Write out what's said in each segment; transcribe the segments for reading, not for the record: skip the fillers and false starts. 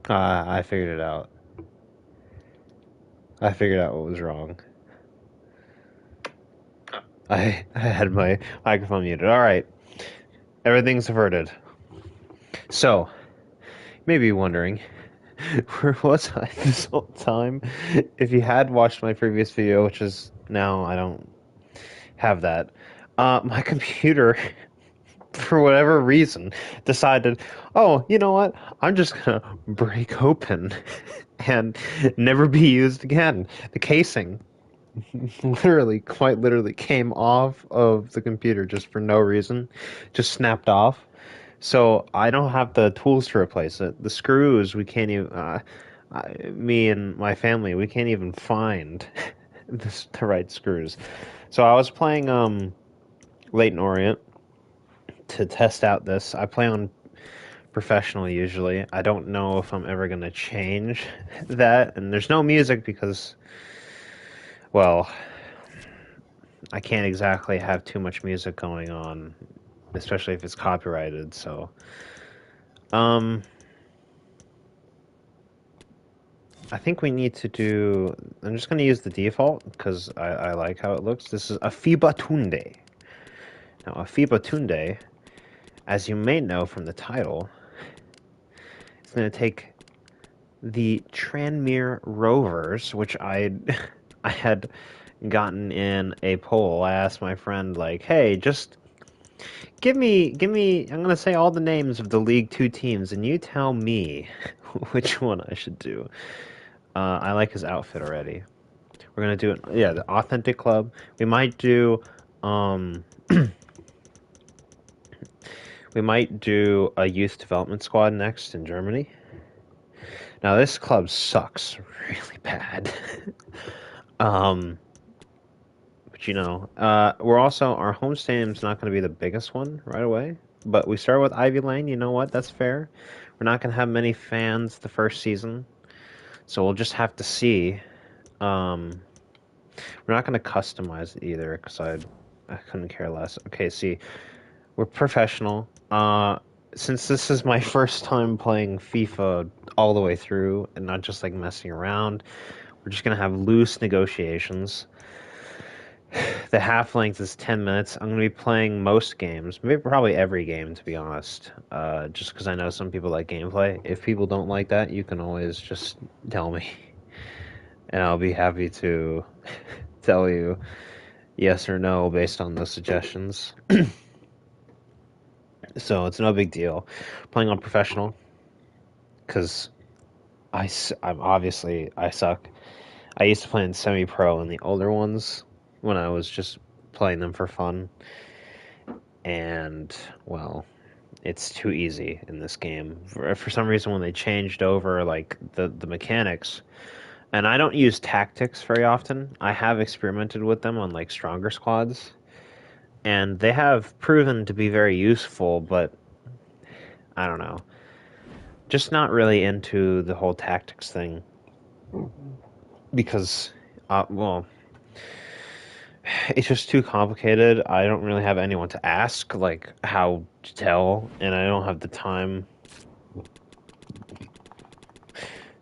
I figured it out. I figured out what was wrong. I had my microphone muted. All right, everything's averted. So, you may be wondering, where was I this whole time? If you had watched my previous video, which is now I don't have that, my computer, for whatever reason, decided, oh, you know what? I'm just gonna break open and never be used again. The casing literally, quite literally, came off of the computer just for no reason, just snapped off. So I don't have the tools to replace it. The screws, we can't even. Me and my family, we can't even find the right screws. So I was playing Leighton Orient to test out this. I play on professional usually. I don't know if I'm ever gonna change that, and there's no music because, well, I can't exactly have too much music going on, especially if it's copyrighted. So, um, I think we need to do. I'm just going to use the default because I like how it looks. This is a FIBA Tunde. Now, a FIBA Tunde, as you may know from the title, it's going to take the Tranmere Rovers, which I had gotten in a poll. I asked my friend, like, hey, just give me. I'm going to say all the names of the League Two teams, and you tell me which one I should do. I like his outfit already. We're gonna do it. Yeah, the authentic club. We might do. Um, we might do a youth development squad next in Germany. Now this club sucks really bad. um, but we're also our home stadium's not going to be the biggest one right away. But we start with Ivy Lane. You know what? That's fair. We're not going to have many fans the first season, so we'll just have to see. Um, we're not going to customize it either because I couldn't care less. Okay, see, we're professional. Since this is my first time playing FIFA all the way through and not just like messing around, we're just gonna have loose negotiations. The half length is 10 minutes. I'm gonna be playing most games, maybe probably every game to be honest. Just because I know some people like gameplay. If people don't like that, you can always just tell me, and I'll be happy to tell you yes or no based on the suggestions. So it's no big deal. Playing on professional because I'm obviously I suck. I used to play in semi-pro in the older ones when I was just playing them for fun, and well, it's too easy in this game. For some reason, when they changed over like the mechanics, and I don't use tactics very often. I have experimented with them on like stronger squads, and they have proven to be very useful, but I don't know. Just not really into the whole tactics thing because, well, it's just too complicated. I don't really have anyone to ask, like, how to tell, and I don't have the time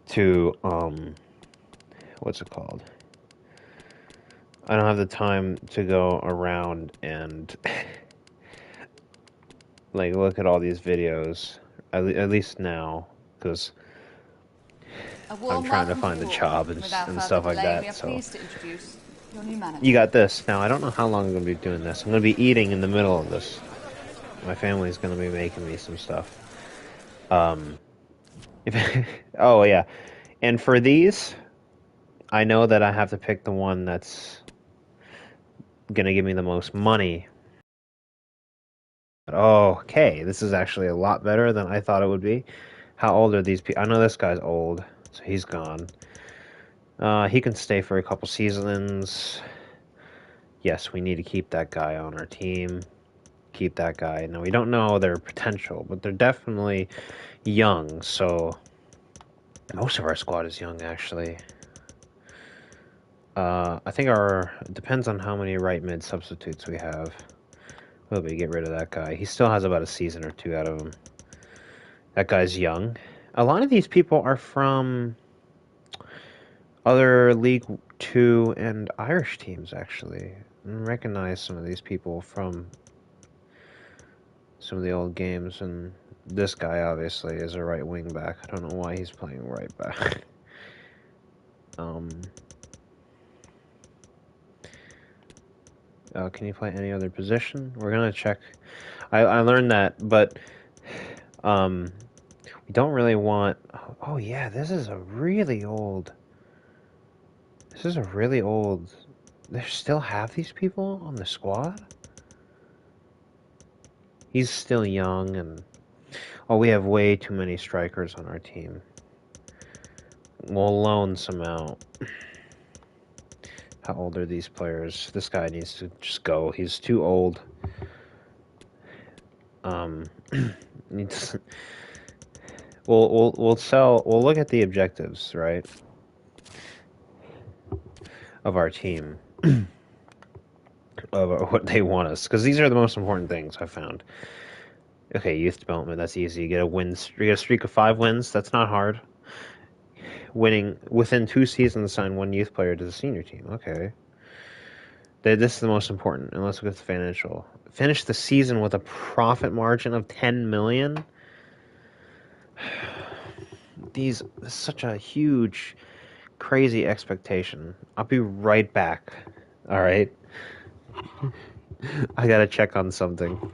to, what's it called? I don't have the time to go around and, like, look at all these videos, at least now, because A I'm warm trying to welcome to find a you all. job Without and further stuff like delay, we that, are so. pleased to introduce your new manager. You got this. Now, I don't know how long I'm going to be doing this. I'm going to be eating in the middle of this. My family's going to be making me some stuff. Um, oh, yeah. And for these, I know that I have to pick the one that's going to give me the most money. Oh, okay. This is actually a lot better than I thought it would be. How old are these people? I know this guy's old, so he's gone. He can stay for a couple seasons. Yes, we need to keep that guy on our team. Keep that guy. Now, we don't know their potential, but they're definitely young, so most of our squad is young, actually. I think it depends on how many right mid substitutes we have. We'll be get rid of that guy. He still has about a season or two out of him. That guy's young. A lot of these people are from other League Two and Irish teams, actually. I recognize some of these people from some of the old games, and this guy obviously is a right wing back. I don't know why he's playing right back. um, can you play any other position? We're gonna check. I learned that, but um, we don't really want. Oh yeah, this is a really old. This is a really old. They still have these people on the squad. He's still young, and oh, we have way too many strikers on our team. We'll loan some out. How old are these players? This guy needs to just go. He's too old. Needs. We'll sell. We'll look at the objectives, right, of our team, of what they want us, because these are the most important things I found. Okay, youth development. That's easy. You get a win. You get a streak of 5 wins. That's not hard. Winning within 2 seasons, sign one youth player to the senior team. Okay. This is the most important. And let's look at the financial. Finish the season with a profit margin of 10 million. This is such a huge, crazy expectation. I'll be right back. All right. I gotta check on something.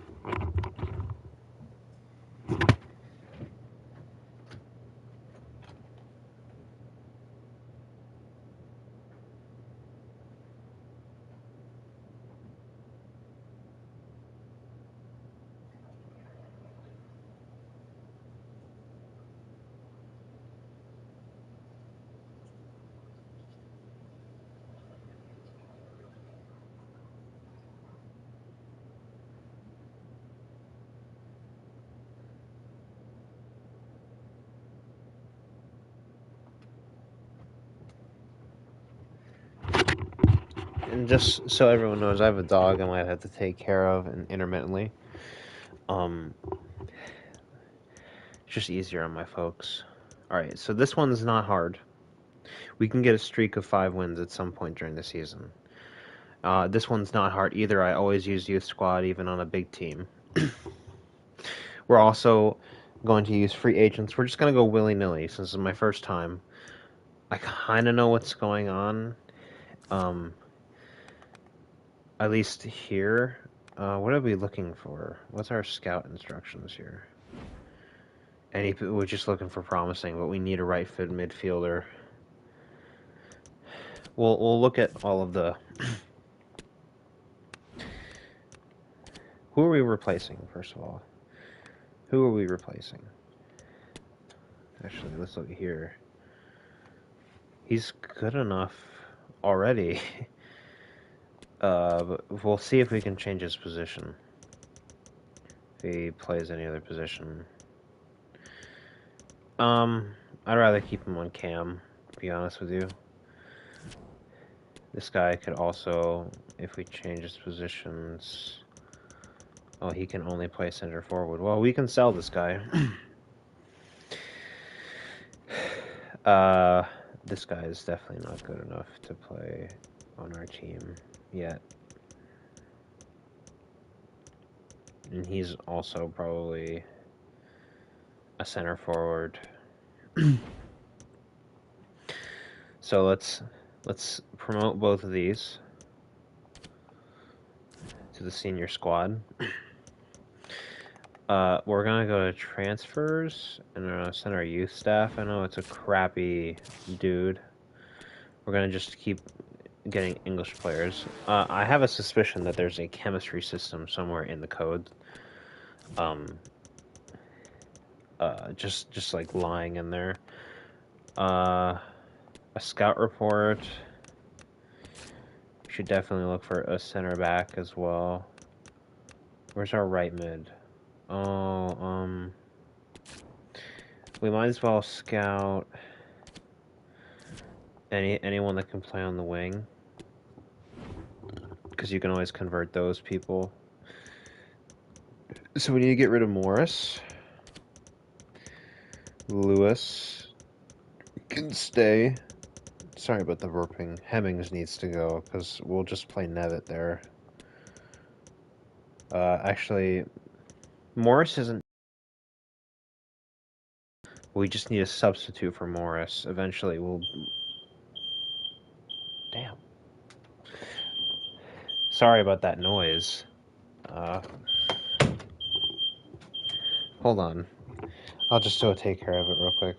And just so everyone knows, I have a dog I might have to take care of and intermittently. Um, it's just easier on my folks. All right, so this one's not hard. We can get a streak of 5 wins at some point during the season. This one's not hard either. I always use youth squad even on a big team. We're also going to use free agents. We're just going to go willy-nilly since this is my first time. I kind of know what's going on. At least here. What are we looking for? What's our scout instructions here? We're just looking for promising, but we need a right fit midfielder. We'll look at all of the. Who are we replacing, first of all? Who are we replacing? Actually, let's look here. He's good enough already. But we'll see if we can change his position. If he plays any other position. I'd rather keep him on cam, to be honest with you. This guy could also, if we change his positions... Oh, he can only play center forward. Well, we can sell this guy. This guy is definitely not good enough to play on our team yet. And he's also probably a center forward. So let's promote both of these to the senior squad. We're gonna go to transfers and send our youth staff. I know it's a crappy dude. We're gonna just keep getting English players. I have a suspicion that there's a chemistry system somewhere in the code. Just like lying in there. A scout report. We should definitely look for a center back as well. Where's our right mid? Oh, we might as well scout anyone that can play on the wing, because you can always convert those people. So we need to get rid of Morris. Lewis can stay. Sorry about the burping. Hemmings needs to go because we'll just play Nevitt there. Actually, Morris isn't. We just need a substitute for Morris. Eventually, we'll. Damn. Sorry about that noise. Uh, Hold on. I'll just go take care of it real quick.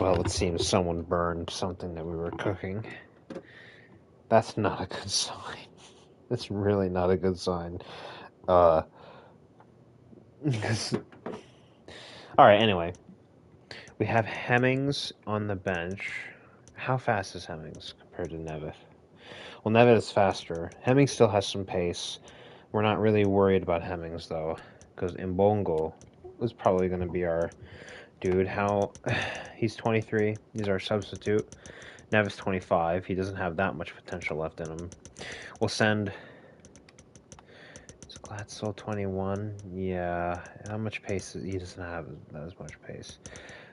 Well, it seems someone burned something that we were cooking. That's not a good sign. That's really not a good sign. Uh, Alright, anyway. We have Hemmings on the bench. How fast is Hemmings compared to Nevitt? Well, Nevitt is faster. Hemmings still has some pace. We're not really worried about Hemmings, though, because Mbongo is probably going to be our dude. He's 23. He's our substitute. Nevitt's 25. He doesn't have that much potential left in him. We'll send... Is Glatzel 21? Yeah. How much pace? He doesn't have as much pace.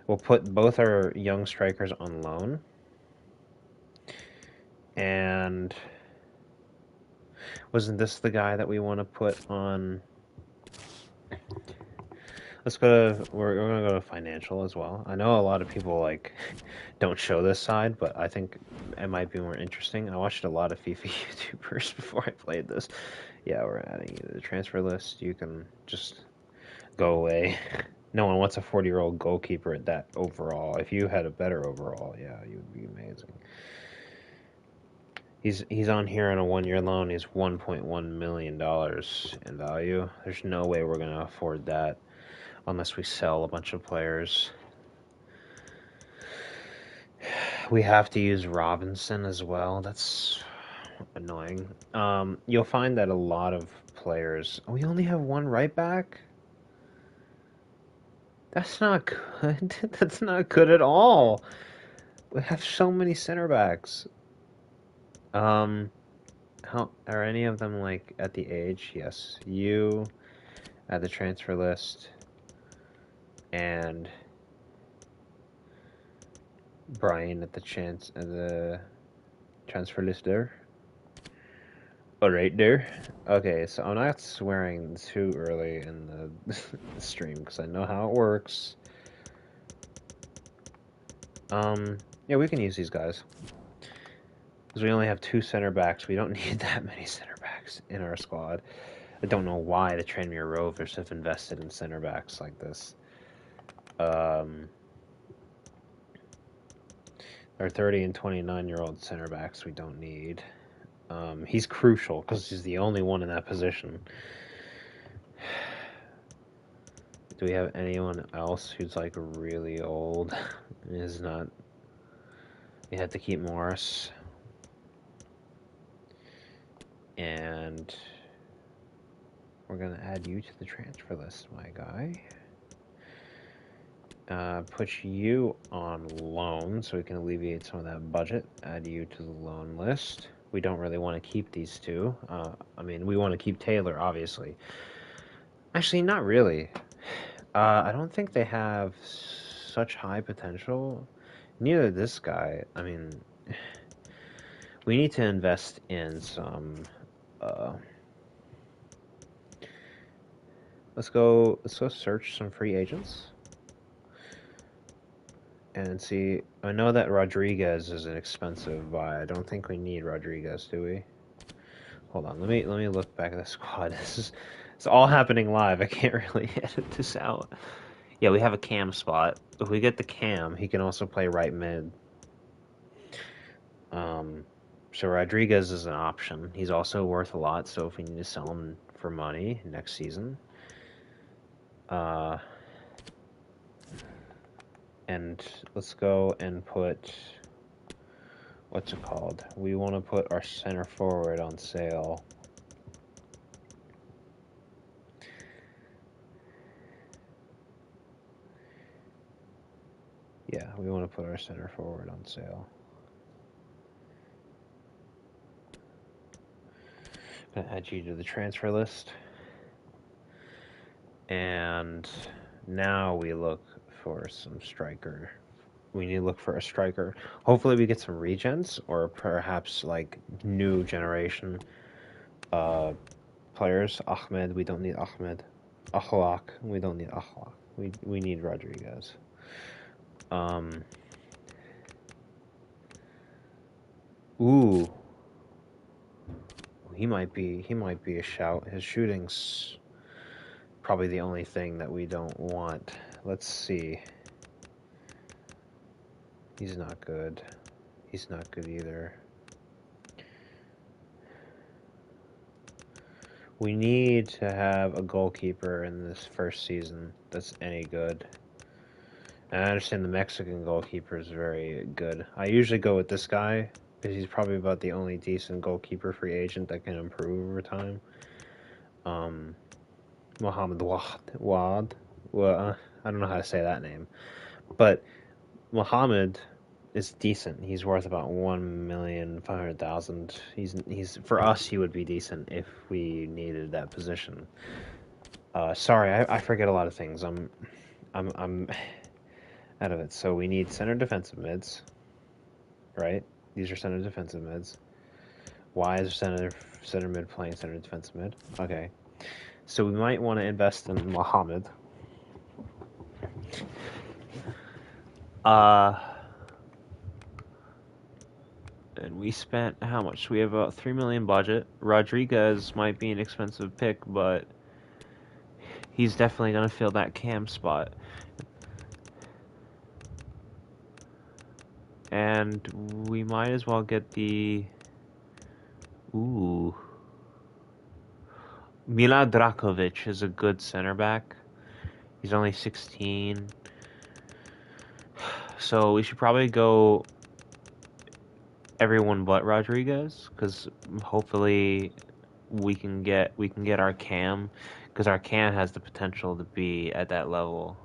We'll put both our young strikers on loan. And wasn't this the guy that we want to put on? Let's go to, we're going to go to financial as well. I know a lot of people like don't show this side, but I think it might be more interesting. I watched a lot of FIFA YouTubers before I played this. Yeah, we're adding you to the transfer list. You can just go away. No one wants a 40-year-old goalkeeper at that overall. If you had a better overall, yeah, you would be amazing. He's on here on a 1-year loan. He's $1.1 million in value. There's no way we're gonna afford that unless we sell a bunch of players. We have to use Robinson as well. That's annoying. You'll find that a lot of players. We only have one right back. That's not good. That's not good at all. We have so many center backs. How are any of them like at the age? Yes, you at the transfer list, and Brian at the transfer list there. All right, there. Okay, so I'm not swearing too early in the stream because I know how it works. Yeah, we can use these guys because we only have two center backs. We don't need that many center backs in our squad. I don't know why the Tranmere Rovers have invested in center backs like this. Our 30 and 29-year-old center backs we don't need. He's crucial because he's the only one in that position. Do we have anyone else who's like really old? Is not. We have to keep Morris. And we're gonna add you to the transfer list, my guy. Put you on loan so we can alleviate some of that budget. Add you to the loan list. We don't really want to keep these two. I mean, we want to keep Taylor, obviously. Actually, not really. I don't think they have such high potential. Neither this guy. I mean, we need to invest in some. Let's go search some free agents and see. I know that Rodriguez is an expensive buy. I don't think we need Rodriguez, do we? Hold on. Let me look back at the squad. It's all happening live. I can't really edit this out. Yeah, we have a cam spot. If we get the cam, he can also play right mid. So Rodriguez is an option. He's also worth a lot, so if we need to sell him for money next season. And let's go and put... What's it called? We want to put our center forward on sale. Yeah, we want to put our center forward on sale. I'm gonna add you to the transfer list. And now we look for some striker. We need to look for a striker. Hopefully we get some regens or perhaps like new generation players. Ahmed, we don't need Ahmed. Akhlaq, we don't need Akhlaq. We need Rodriguez. Ooh. He might be a shout. His shooting's probably the only thing that we don't want. Let's see. He's not good. He's not good either. We need to have a goalkeeper in this first season that's any good. And I understand the Mexican goalkeeper is very good. I usually go with this guy because he's probably about the only decent goalkeeper free agent that can improve over time. Mohammed Wad. Well, I don't know how to say that name, but Mohammed is decent. He's worth about 1,500,000. He's for us. He would be decent if we needed that position. Sorry, I forget a lot of things. I'm out of it. So we need center defensive mids, right? These are center defensive mids. Why is center mid playing center defensive mid? Okay, so we might want to invest in Mohammed. And we spent how much? We have about 3 million budget. Rodriguez might be an expensive pick, but he's definitely gonna fill that cam spot. And we might as well get the... Ooh. Mila Drakovic is a good center back. He's only 16. So we should probably go everyone but Rodriguez, because hopefully we can get our cam, because our cam has the potential to be at that level.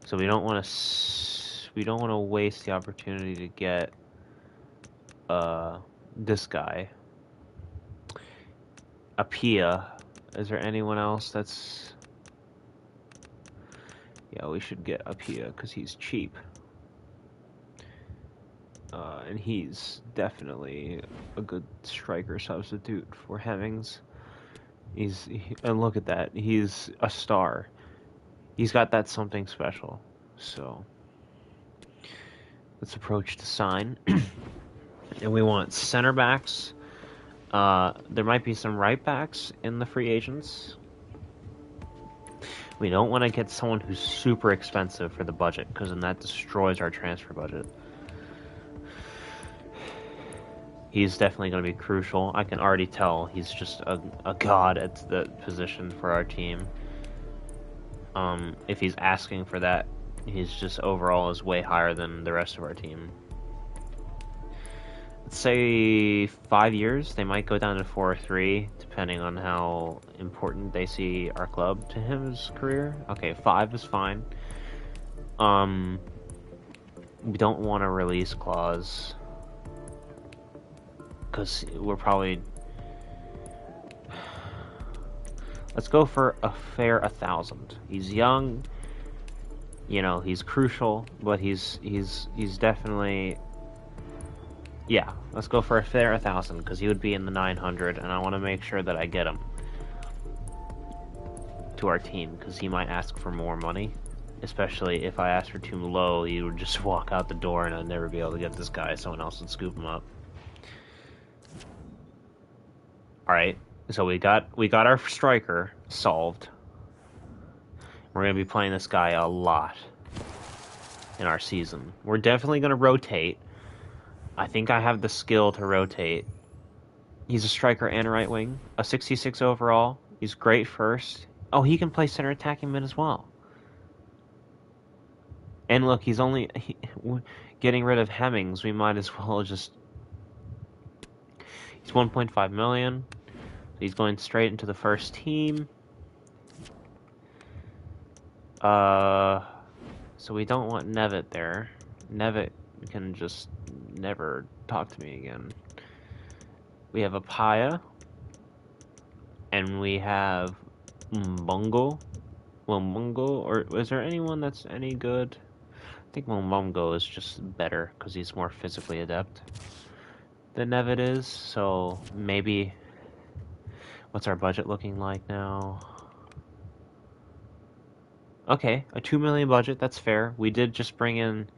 So we don't want to waste the opportunity to get this guy. Apia. Is there anyone else that's... Yeah, we should get Apia because he's cheap. And he's definitely a good striker substitute for Hemmings. And look at that. He's a star. He's got that something special. So let's approach the sign. And we want center backs. There might be some right backs in the free agents. We don't want to get someone who's super expensive for the budget, because then that destroys our transfer budget. He's definitely going to be crucial. I can already tell he's just a god at the position for our team. If he's asking for that, he's just overall is way higher than the rest of our team. Let's say 5 years. They might go down to 4 or 3, depending on how important they see our club to his career. Okay, 5 is fine. We don't want a release clause, because we're probably... Let's go for a fair 1,000. He's young, you know, he's crucial, but he's definitely... Yeah, let's go for a fair 1,000, because he would be in the 900, and I want to make sure that I get him to our team, because he might ask for more money. Especially if I ask for too low, he would just walk out the door and I'd never be able to get this guy. Someone else would scoop him up. Alright, so we got our striker solved. We're going to be playing this guy a lot in our season. We're definitely going to rotate. I think I have the skill to rotate. He's a striker and a right wing. A 66 overall. He's great first. Oh, he can play center attacking mid as well. And look, getting rid of Hemmings. We might as well just... He's 1.5 million. He's going straight into the first team. So we don't want Nevitt there. Nevitt can just never talk to me again. We have a Paya. And we have Mbongo. Mbongo, or is there anyone that's any good? I think Mbongo is just better because he's more physically adept than Nevitt is. So maybe... What's our budget looking like now? Okay, a 2 million budget, that's fair. We did just bring in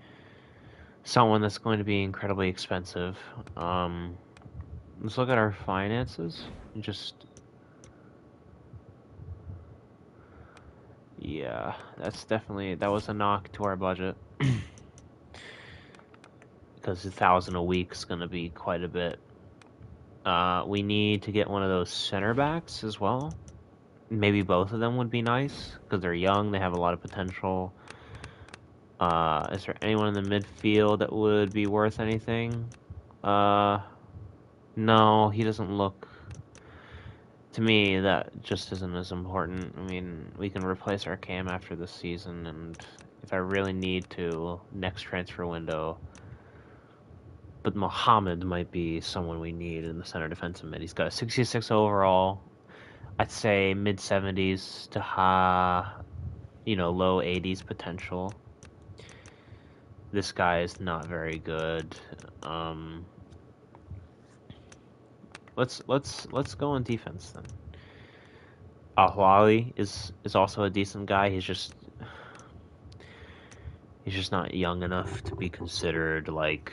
someone that's going to be incredibly expensive. Let's look at our finances. Yeah, that was a knock to our budget. Because 1,000 a week is going to be quite a bit. We need to get one of those center backs as well. Maybe both of them would be nice, because they're young, they have a lot of potential. Is there anyone in the midfield that would be worth anything? No, he doesn't look... To me, that just isn't as important. I mean, we can replace our cam after this season, and if I really need to, next transfer window... But Mohammed might be someone we need in the center defensive mid. He's got a 66 overall. I'd say mid-70s to low 80s potential. This guy is not very good. Let's go on defense then. Ahwali is also a decent guy. He's just not young enough to be considered like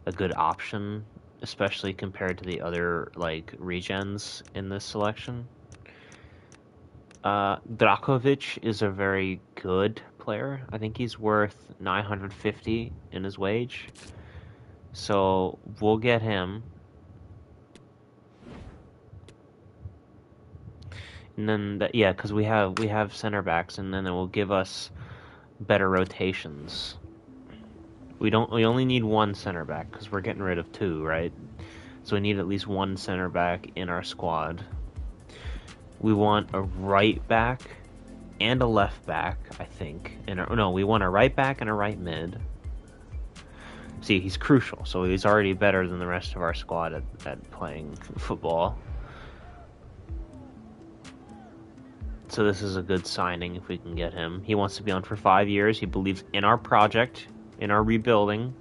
a good option, especially compared to the other like regens in this selection. Drakovic is a very good player. I think he's worth 950 in his wage. So we'll get him. And then because we have center backs, and then it will give us better rotations. We only need one center back because we're getting rid of two, right? So we need at least one center back in our squad. We want a right back and a left back, I think. We want a right back and a right mid. See, he's crucial, so he's already better than the rest of our squad at playing football. So this is a good signing if we can get him. He wants to be on for 5 years. He believes in our project, in our rebuilding.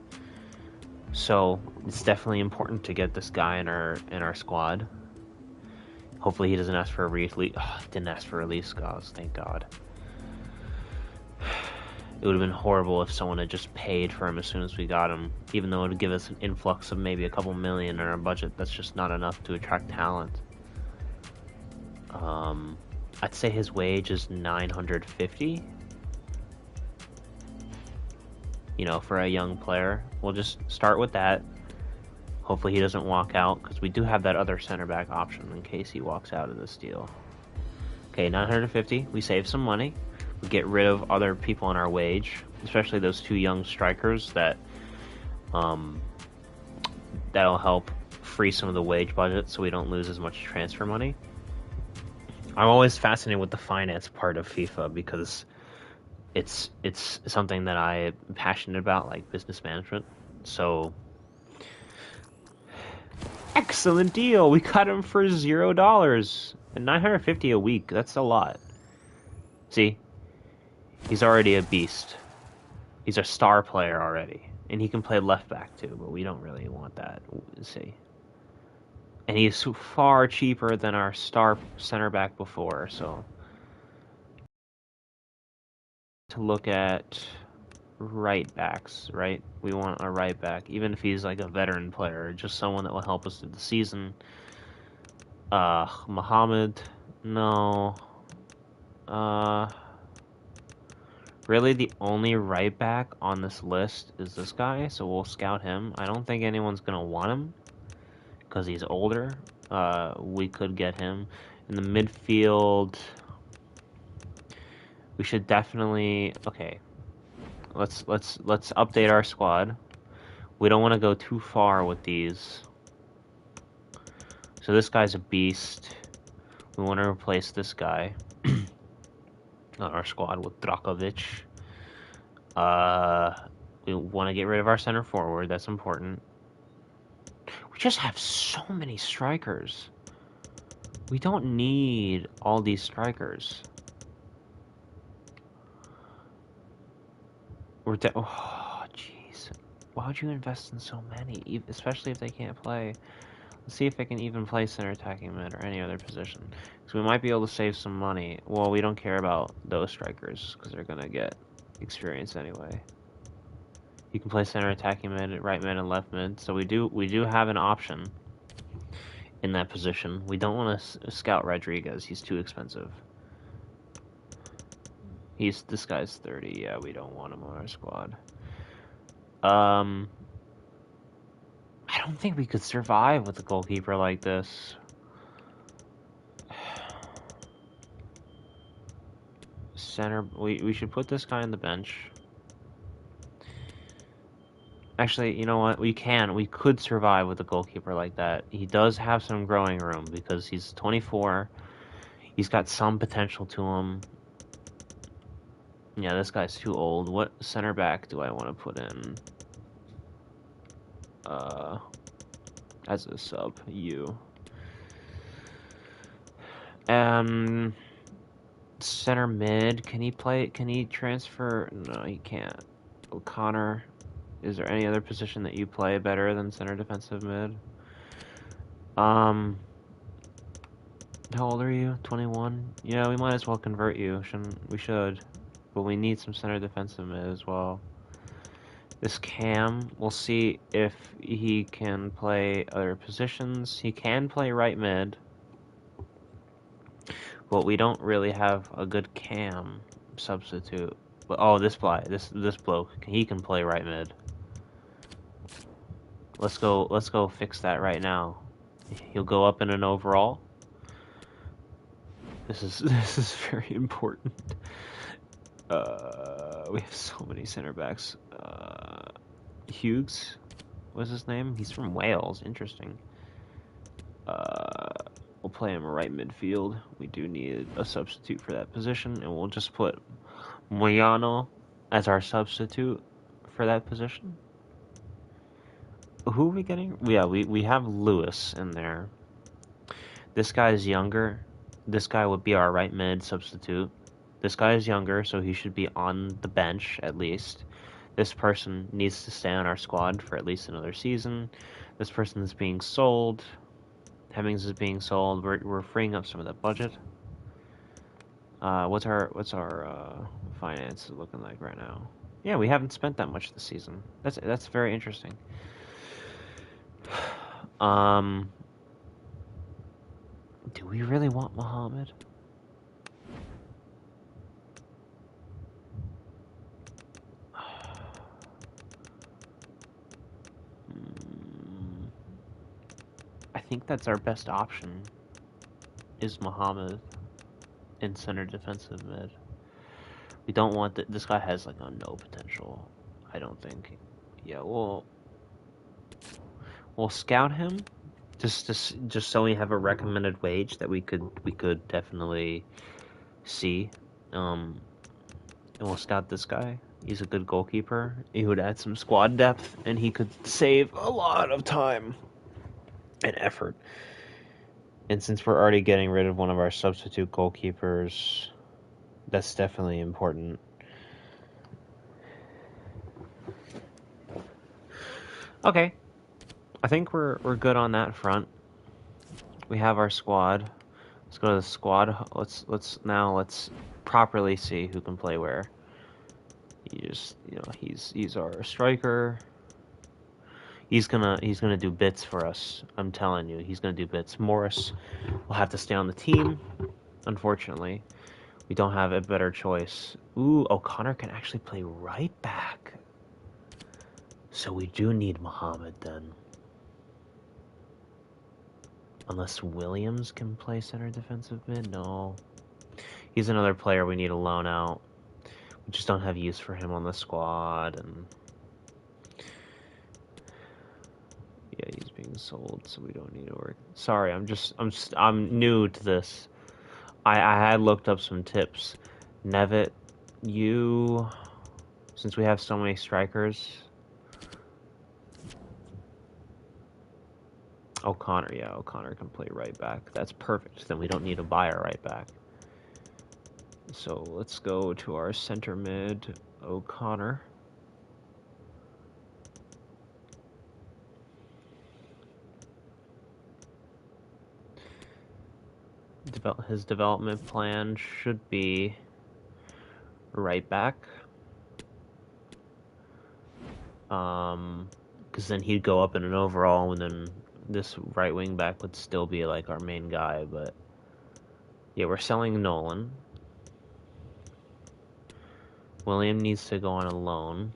So it's definitely important to get this guy in our squad. Hopefully he doesn't ask for a release. Didn't ask for release clause, thank God. It would have been horrible if someone had just paid for him as soon as we got him. Even though it would give us an influx of maybe a couple million in our budget, that's just not enough to attract talent. I'd say his wage is 950. For a young player. We'll just start with that. Hopefully he doesn't walk out, because we do have that other center back option in case he walks out of this deal. Okay, 950. We save some money. We get rid of other people on our wage, especially those two young strikers that'll help free some of the wage budget so we don't lose as much transfer money. I'm always fascinated with the finance part of FIFA because it's something that I'm passionate about, like business management. So, excellent deal. We cut him for $0 and 950 a week. That's a lot. See, he's already a beast. He's a star player already, and he can play left back too. But we don't really want that. See, and he's far cheaper than our star center back before. So, to look at right backs, right? We want a right back, even if he's like a veteran player, just someone that will help us through the season. Muhammad, No. Uh, really, the only right back on this list is this guy, so we'll scout him. I don't think anyone's gonna want him because he's older. We could get him in the midfield. We should definitely. Okay, let's update our squad. We don't want to go too far with these. So this guy's a beast. We want to replace this guy on our squad with Drakovic. Uh, we want to get rid of our center forward. That's important. We just have so many strikers. We don't need all these strikers. Oh, jeez. Why would you invest in so many, especially if they can't play? Let's see if they can even play center attacking mid or any other position. Because we might be able to save some money. Well, we don't care about those strikers because they're going to get experience anyway. You can play center attacking mid, right mid, and left mid. So we do have an option in that position. We don't want to scout Rodriguez. He's too expensive. This guy's 30. Yeah, we don't want him on our squad. I don't think we could survive with a goalkeeper like this. Center, we should put this guy on the bench. Actually, you know what? We could survive with a goalkeeper like that. He does have some growing room because he's 24. He's got some potential to him. Yeah, this guy's too old. What center back do I want to put in? As a sub, you. Center mid. Can he play? Can he transfer? No, he can't. O'Connor. Is there any other position that you play better than center defensive mid? How old are you? 21? Yeah, we might as well convert you. We should. But we need some center defensive mid as well. This Cam, we'll see if he can play other positions. He can play right mid. But we don't really have a good Cam substitute. But oh, this bloke, he can play right mid. Let's go fix that right now. He'll go up in an overall. This is very important. We have so many center backs. Hughes, what's his name? He's from Wales. Interesting. We'll play him right midfield. We do need a substitute for that position, and we'll just put Moyano as our substitute for that position. Who are we getting? Yeah, we have Lewis in there. This guy's younger. This guy would be our right mid substitute. This guy is younger, so he should be on the bench at least. This person needs to stay on our squad for at least another season. This person is being sold. Hemmings is being sold. We're freeing up some of that budget. What's our finances looking like right now? Yeah, we haven't spent that much this season. That's very interesting. Do we really want Muhammad? I think that's our best option. Is Muhammad in center defensive mid? We don't want that. This guy has like no potential. I don't think. Yeah, we'll scout him just so we have a recommended wage that we could definitely see. And we'll scout this guy. He's a good goalkeeper. He would add some squad depth, and he could save a lot of time and effort. And since we're already getting rid of one of our substitute goalkeepers, that's definitely important. Okay, I think we're good on that front. We have our squad. Let's go to the squad. Let's properly see who can play where. He's our striker. He's gonna do bits for us. I'm telling you, he's gonna do bits. Morris will have to stay on the team. unfortunately. We don't have a better choice. Ooh, O'Connor can actually play right back. So we do need Muhammad then. Unless Williams can play center defensive mid? No. He's another player we need to loan out. We just don't have use for him on the squad, and yeah, he's being sold, so we don't need to work. Sorry, I'm new to this. I had looked up some tips. Nevitt, you, since we have so many strikers. O'Connor, yeah, O'Connor can play right back. That's perfect. Then we don't need to buy a right back. So let's go to our center mid, O'Connor. His development plan should be right back. Because then he'd go up in an overall, and then this right wing back would still be like our main guy. But yeah, we're selling Nolan. William needs to go on a loan.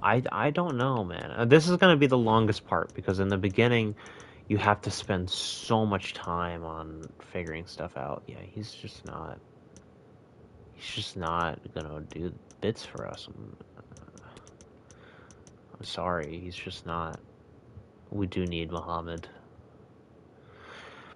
I don't know, man. This is gonna be the longest part because in the beginning, you have to spend so much time on figuring stuff out. Yeah, he's just not. He's just not gonna do bits for us. I'm sorry, he's just not. We do need Muhammad.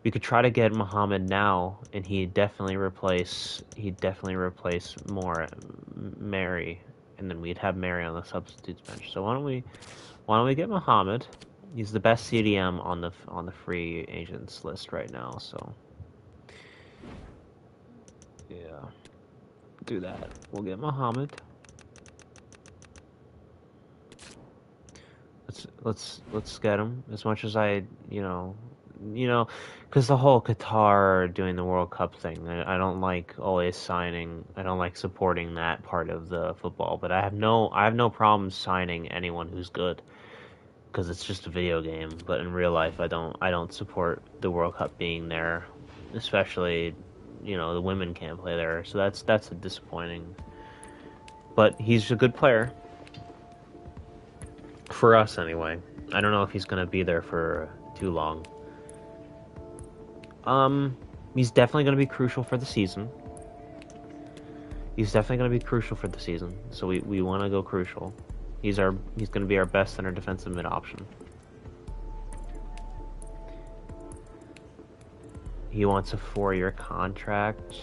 We could try to get Muhammad now, and he'd definitely replace. He'd definitely replace more Mary, and then we'd have Mary on the substitutes bench. So why don't we get Muhammad? He's the best CDM on the free agents list right now. So yeah, do that. We'll get Muhammad. Let's get him as much as because the whole Qatar doing the World Cup thing. I don't like always signing. I don't like supporting that part of the football. But I have no problem signing anyone who's good because it's just a video game. But in real life, I don't support the World Cup being there, especially the women can't play there. So that's a disappointing. But he's a good player. For us, anyway. I don't know if he's gonna be there for too long. He's definitely gonna be crucial for the season. He's definitely gonna be crucial for the season. So we want to go crucial. He's gonna be our best center defensive mid option. He wants a 4-year contract.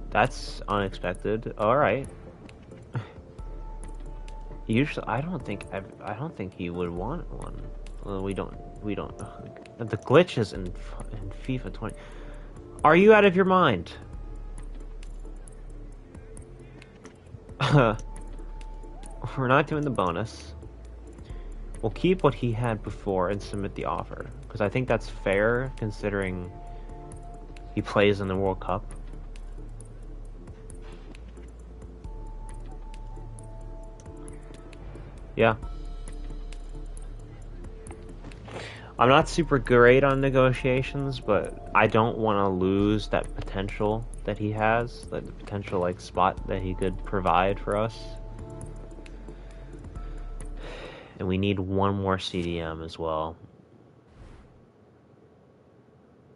That's unexpected. All right. Usually, I don't think he would want one. Well, we don't. The glitches in FIFA 20. Are you out of your mind? We're not doing the bonus. We'll keep what he had before and submit the offer because I think that's fair considering he plays in the World Cup. Yeah. I'm not super great on negotiations, but I don't want to lose that potential that he has, that the potential spot that he could provide for us. And we need one more CDM as well.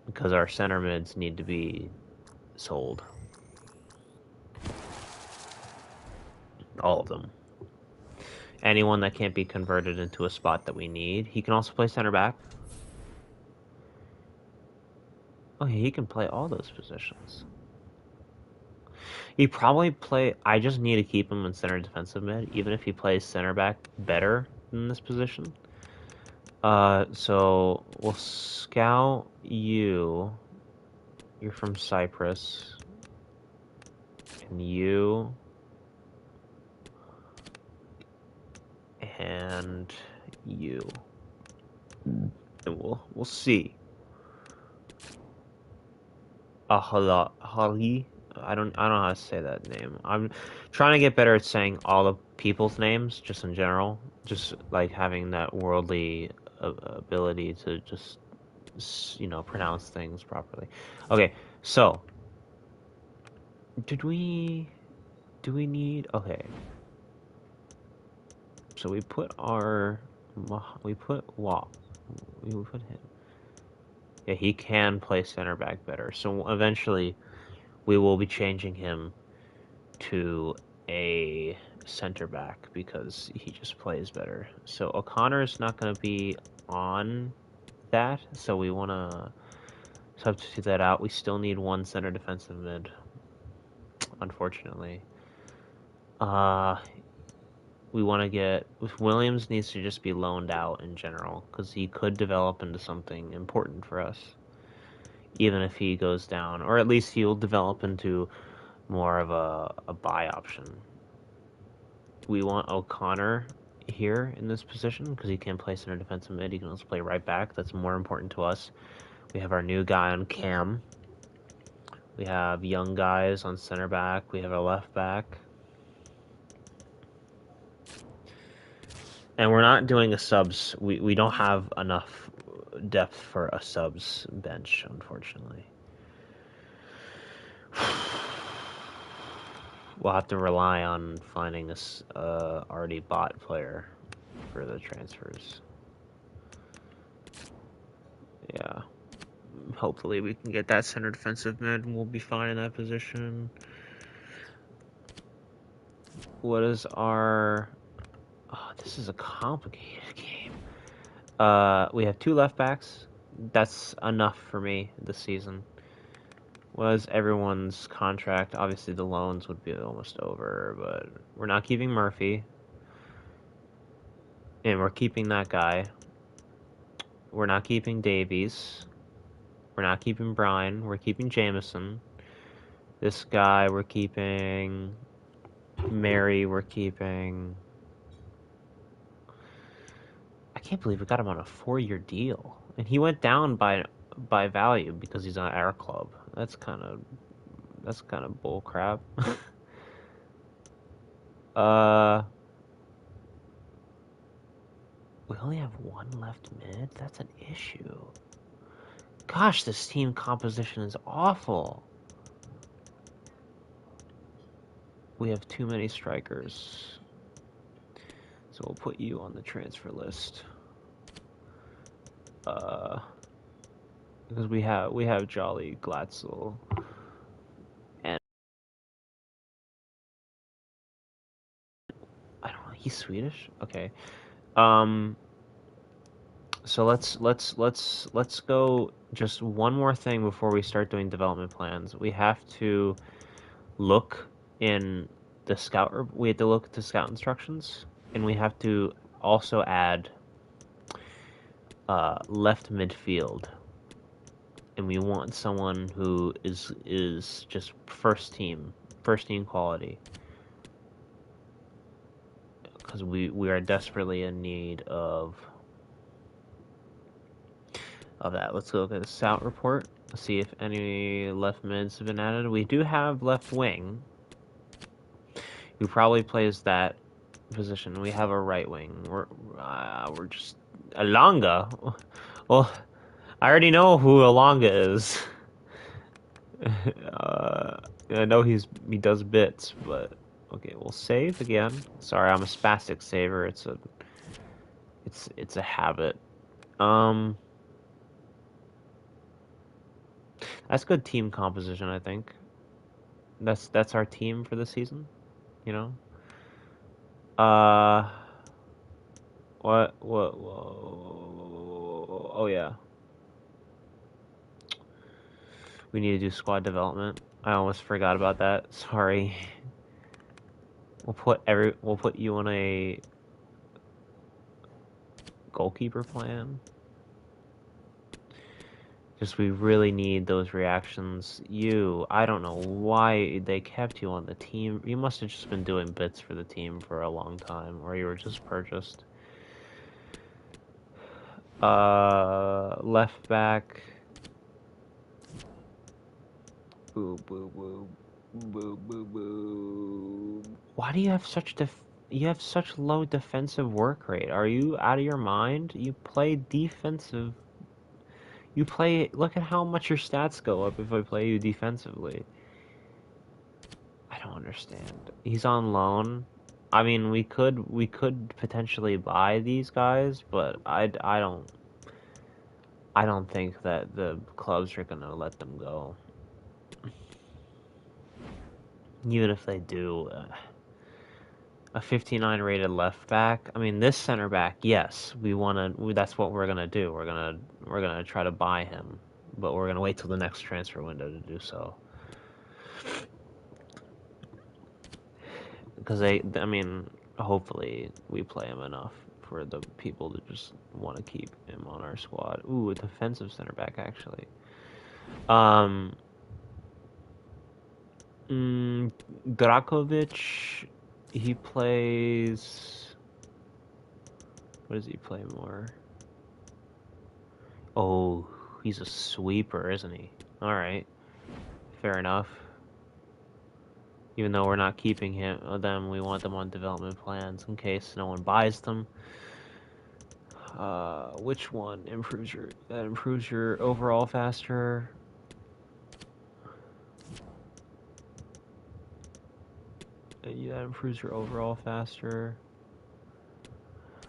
Because our center mids need to be sold. All of them. Anyone that can't be converted into a spot that we need. He can also play center back. Oh, he can play all those positions. He probably play. I just need to keep him in center defensive mid, even if he plays center back better in this position. So we'll scout you. You're from Cyprus, and you, and you, and we'll see. Ahali. I don't know how to say that name. I'm trying to get better at saying all the people's names, just in general. Just like having that worldly ability to just pronounce things properly. Okay, so did we do we need okay? So we put Wall we put him. Yeah, he can play center back better. So eventually we will be changing him to a center back because he just plays better. So O'Connor's not going to be on that, so we want to substitute that out. We still need one center defensive mid, unfortunately. Uh, we want to get Williams needs to just be loaned out in general because he could develop into something important for us, even if he goes down, or at least he'll develop into more of a buy option. We want O'Connor here in this position because he can play center defensive mid. He can also play right back. That's more important to us. We have our new guy on cam. We have young guys on center back. We have our left back. And we're not doing a subs. We don't have enough depth for a subs bench, unfortunately. We'll have to rely on finding this already bought player for the transfers. Yeah. Hopefully we can get that center defensive mid and we'll be fine in that position. What is our... Oh, this is a complicated game. We have 2 left backs. That's enough for me this season. What is everyone's contract? Obviously the loans would be almost over, but we're not keeping Murphy. And we're keeping that guy. We're not keeping Davies. We're not keeping Bryan. We're keeping Jameson. This guy we're keeping. Mary we're keeping. I can't believe we got him on a 4-year deal. And he went down by value because he's on our club. That's kind of bull crap. uh we only have 1 left mid? That's an issue. Gosh, this team composition is awful. We have too many strikers. So we'll put you on the transfer list. Because we have Jolly Glatzel and I don't know, he's Swedish? Okay. So let's go just one more thing before we start doing development plans. We have to look in the scout. We have to look at the scout instructions, and we have to also add left midfield. And we want someone who is just first team quality, because we are desperately in need of that. Let's look at the scout report. See if any left mids have been added. We do have left wing, who probably plays that position. We have a right wing. We're just Alanga. Well, I already know who Alanga is. I know he does bits, but okay, we'll save again. Sorry, I'm a spastic saver. It's a habit. That's good team composition, I think. That's our team for the season, you know? Uh what whoa, oh yeah. We need to do squad development. I almost forgot about that. Sorry. We'll put you on a goalkeeper plan. Just we really need those reactions. I don't know why they kept you on the team. You must have just been doing bits for the team for a long time, or you were just purchased. Left back. Boo, boo, boo. Boom, boom, boom. Why do you have you have such low defensive work rate? Are you out of your mind? You play defensive. You play. Look at how much your stats go up if I play you defensively. I don't understand. He's on loan. I mean, we could potentially buy these guys, but I don't think that the clubs are gonna let them go. Even if they do, a 59 rated left back. I mean, this center back, yes, we want to. That's what we're gonna do. We're gonna try to buy him, but we're gonna wait till the next transfer window to do so. Because I mean, hopefully we play him enough for the people to just want to keep him on our squad. Ooh, a defensive center back actually. Um, mm, Drakovic, he plays. What does he play more? Oh, he's a sweeper, isn't he? All right, fair enough. Even though we're not keeping them, we want them on development plans in case no one buys them. Which one improves your overall faster? Yeah, that improves your overall faster.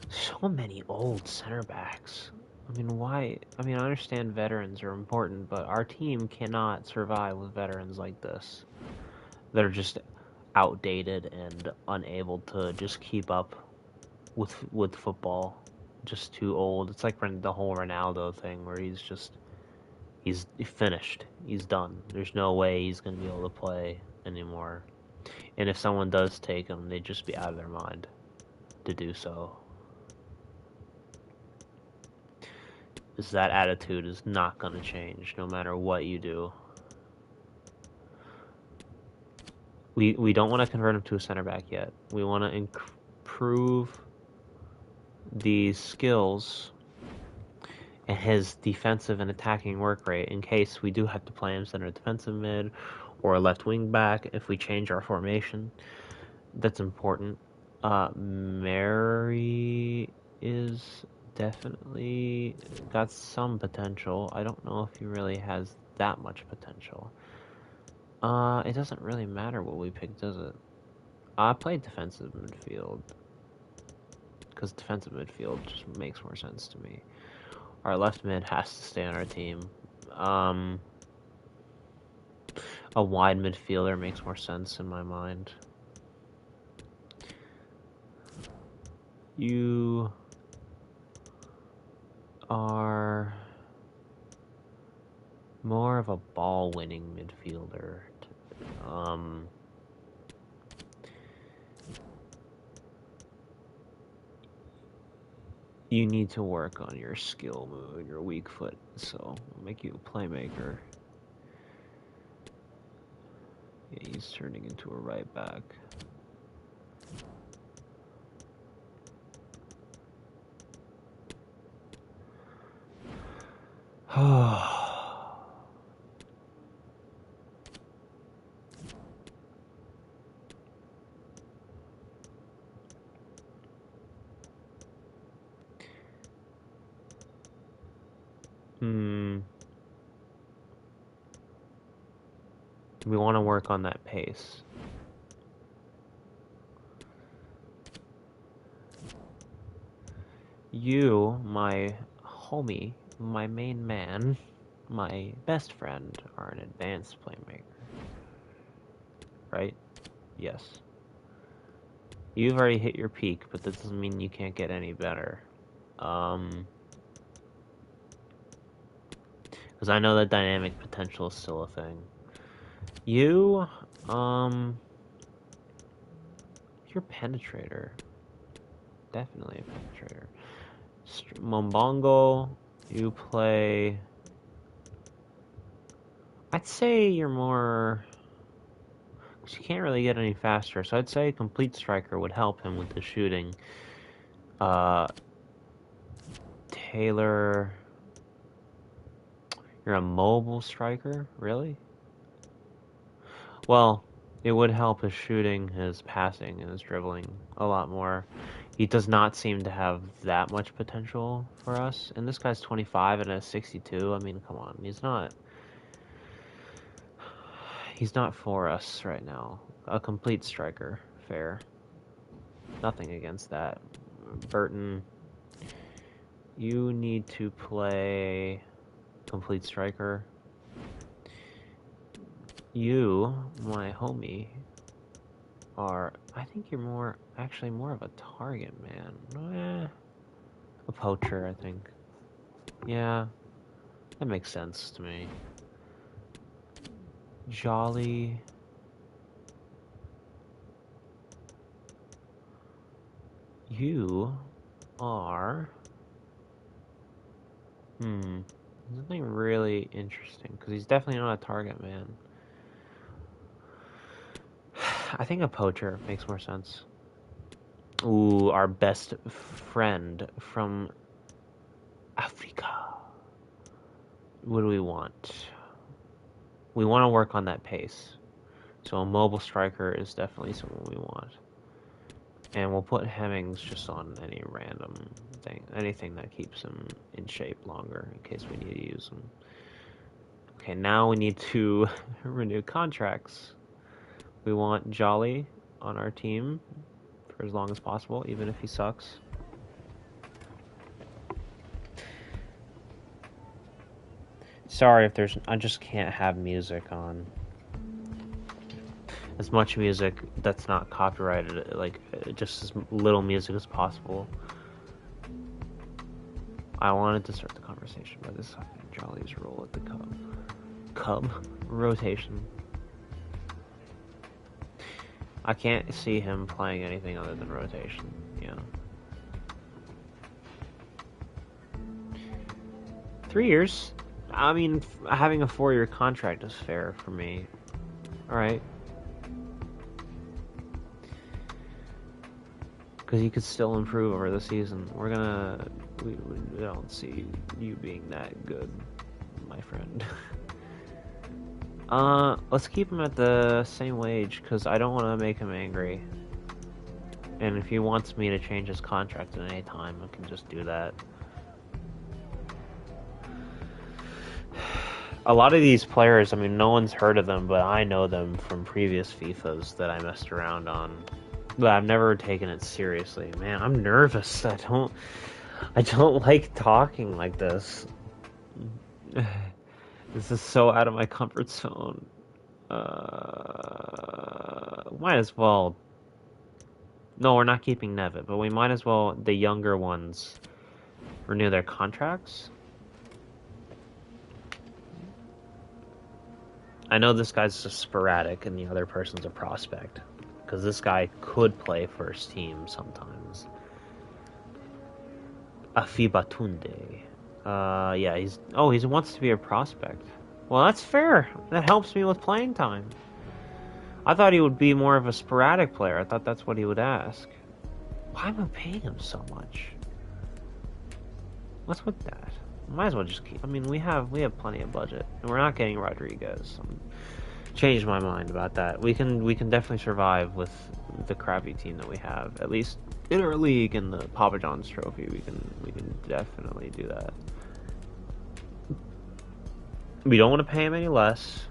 So many old center backs. I mean, why? I mean, I understand veterans are important, but our team cannot survive with veterans like this. They're just outdated and unable to just keep up with football. Just too old. It's like the whole Ronaldo thing where he's finished. He's done. There's no way he's going to be able to play anymore. And if someone does take him, they'd just be out of their mind to do so. Because that attitude is not going to change no matter what you do. We don't want to convert him to a center back yet. We want to improve the skills and his defensive and attacking work rate in case we do have to play him center defensive mid or a left wing back if we change our formation. That's important. Mary is definitely got some potential. I don't know if he really has that much potential. It doesn't really matter what we pick, does it? I played defensive midfield because defensive midfield just makes more sense to me. Our left mid has to stay on our team. Um, a wide midfielder makes more sense in my mind. You are more of a ball-winning midfielder. Um, you need to work on your skill move and your weak foot, so I'll make you a playmaker. Yeah, he's turning into a right back. Hmm. We want to work on that pace. You, my homie, my main man, my best friend, are an advanced playmaker. Right? Yes. You've already hit your peak, but that doesn't mean you can't get any better. Because I know that dynamic potential is still a thing. You, you're a penetrator. Definitely a penetrator. Mombongo, you play. I'd say you're more. Because you can't really get any faster, so I'd say a complete striker would help him with the shooting. Uh, Taylor. You're a mobile striker? Really? Well, It would help his shooting, his passing, and his dribbling a lot more. He does not seem to have that much potential for us. And this guy's 25 and a 62. I mean, come on. He's not for us right now. A complete striker. Fair. Nothing against that. Burton, you need to play complete striker. You, my homie, I think you're actually more of a target man. A poacher, I think. Yeah, that makes sense to me. Jolly. You are... Something really interesting, because he's definitely not a target man. I think a poacher makes more sense. Ooh, our best friend from Africa. What do we want? We want to work on that pace. So a mobile striker is definitely someone we want. And we'll put Hemmings just on any random thing. Anything that keeps him in shape longer in case we need to use him. Okay, now we need to renew contracts. We want Jolly on our team for as long as possible, even if he sucks. Sorry if I just can't have music on. As much music that's not copyrighted, like, just as little music as possible. I wanted to start the conversation by this Jolly's role at the Cub rotation. I can't see him playing anything other than rotation, yeah. 3 years? I mean, having a 4-year contract is fair for me. Alright. Because he could still improve over the season. We don't see you being that good, my friend. Let's keep him at the same wage, because I don't want to make him angry. And if he wants me to change his contract at any time, I can just do that. A lot of these players, I mean, no one's heard of them, but I know them from previous FIFAs that I messed around on. But I've never taken it seriously. Man, I'm nervous. I don't like talking like this. This is so out of my comfort zone. Might as well... No, we're not keeping Nevitt, but we might as well, the younger ones, renew their contracts. I know this guy's just sporadic and the other person's a prospect. Because this guy could play first team sometimes. Afibatunde. Yeah, he wants to be a prospect. Well, that's fair. That helps me with playing time. I thought he would be more of a sporadic player. I thought that's what he would ask. Why am I paying him so much? What's with that? Might as well just keep... I mean, we have plenty of budget. And we're not getting Rodriguez. Changed my mind about that. We can definitely survive with the crappy team that we have. At least in our league and the Papa John's Trophy, we can definitely do that. We don't want to pay him any less,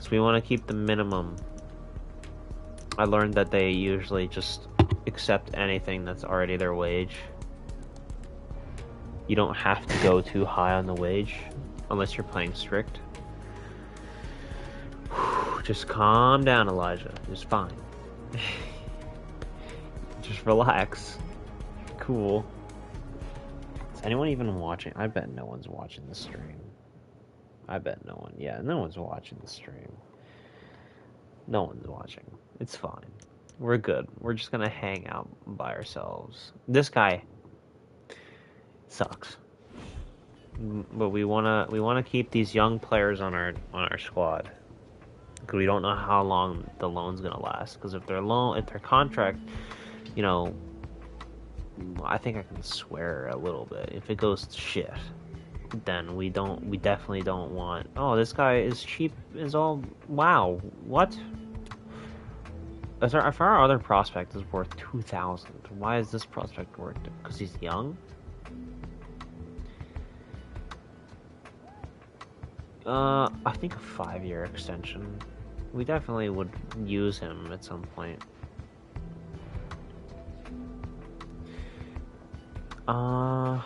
so we want to keep the minimum. I learned that they usually just accept anything that's already their wage. You don't have to go too high on the wage unless you're playing strict. Just calm down, Elijah. It's fine. Just relax. Cool. Is anyone even watching? I bet no one's watching the stream. I bet no one. Yeah, no one's watching the stream. No one's watching. It's fine. We're good. We're just gonna hang out by ourselves. This guy sucks. But we wanna keep these young players on our squad. Because we don't know how long the loan's gonna last. Because if their contract, you know, I think I can swear a little bit. If it goes to shit, then we definitely don't want. Oh, this guy is cheap. Is all wow. What? if our other prospect is worth 2,000, why is this prospect worth it? Because he's young? I think a 5-year extension. We definitely would use him at some point. I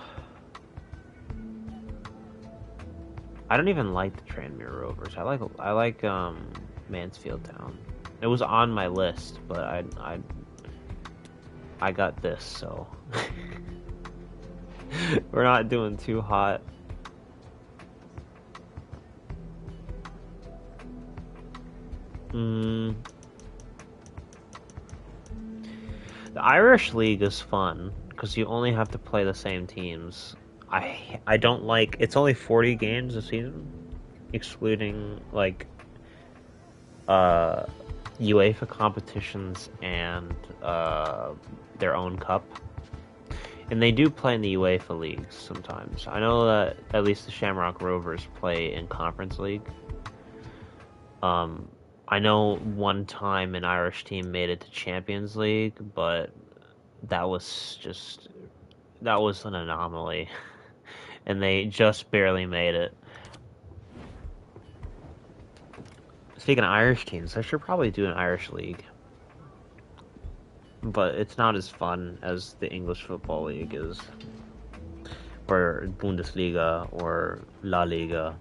don't even like the Tranmere Rovers. I like Mansfield Town. It was on my list, but I got this, so we're not doing too hot. The Irish League is fun because you only have to play the same teams. I don't like it's only 40 games a season, excluding like uh UEFA competitions and their own cup. And they do play in the UEFA leagues sometimes. I know that at least the Shamrock Rovers play in Conference League. I know one time an Irish team made it to Champions League, but that was just that was an anomaly, and they just barely made it. Speaking of Irish teams, I should probably do an Irish league, but it's not as fun as the English Football League is, or Bundesliga, or La Liga.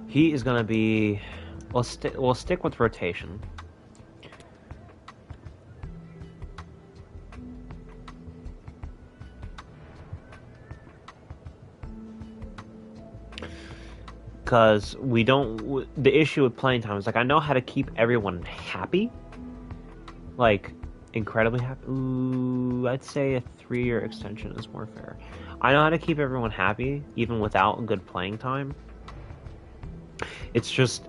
He is gonna be. We'll stick with rotation. Because we don't. The issue with playing time is like I know how to keep everyone happy, like incredibly happy. Ooh, I'd say a 3-year extension is more fair. I know how to keep everyone happy even without good playing time. It's just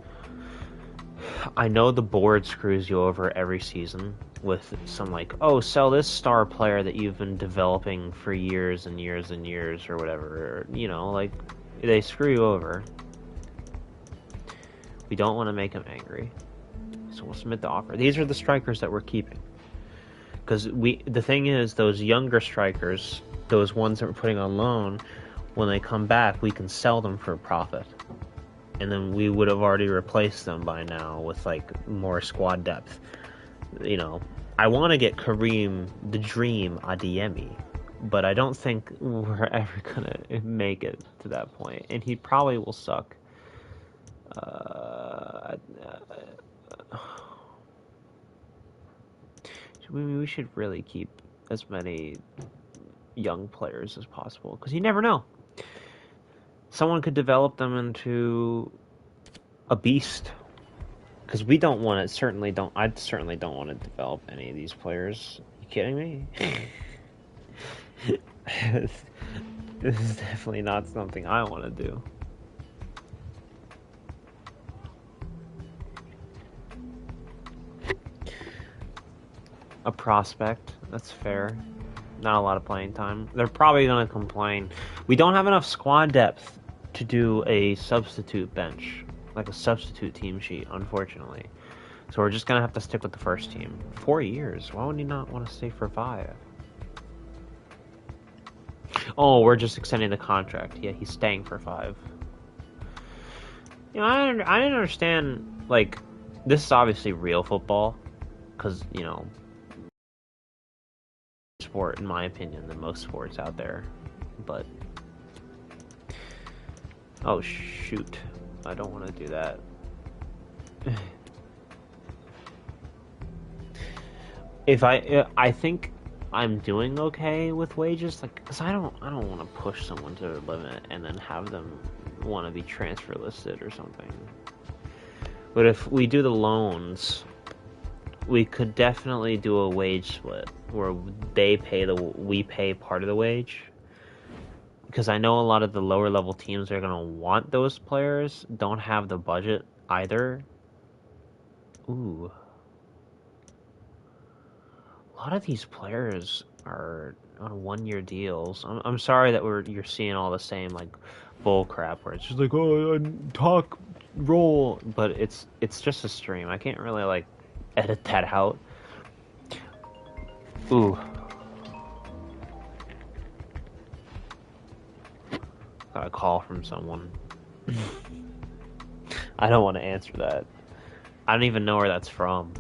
I know the board screws you over every season with some like, oh, sell this star player that you've been developing for years and years and years or whatever. You know, like they screw you over. We don't want to make him angry, so we'll submit the offer. These are the strikers that we're keeping, because the thing is, those younger strikers, those ones that we're putting on loan, when they come back, we can sell them for a profit, and then we would have already replaced them by now with like more squad depth. You know, I want to get Kareem the Dream Adeyemi, but I don't think we're ever gonna make it to that point, and he probably will suck. We should really keep as many young players as possible because you never know. Someone could develop them into a beast. Because we don't want to. Certainly don't. I certainly don't want to develop any of these players. You kidding me? This is definitely not something I want to do. A prospect, that's fair. Not a lot of playing time. They're probably going to complain. We don't have enough squad depth to do a substitute bench, like a substitute team sheet, unfortunately. So we're just going to have to stick with the first team. 4 years. Why would he not want to stay for 5? Oh, we're just extending the contract. Yeah, he's staying for 5. You know, I didn't understand, like, this is obviously real football, because, you know, sport, in my opinion, than most sports out there. But, oh, shoot. I don't want to do that. I think I'm doing okay with wages, like, because I don't want to push someone to a limit and then have them want to be transfer listed or something. But if we do the loans, we could definitely do a wage split where we pay part of the wage. Because I know a lot of the lower level teams that are going to want those players don't have the budget either. Ooh. A lot of these players are on 1-year deals. I'm sorry that you're seeing all the same like bull crap where it's just like, oh, talk, roll, but it's just a stream. I can't really like edit that out. Ooh. Got a call from someone. I don't want to answer that. I don't even know where that's from.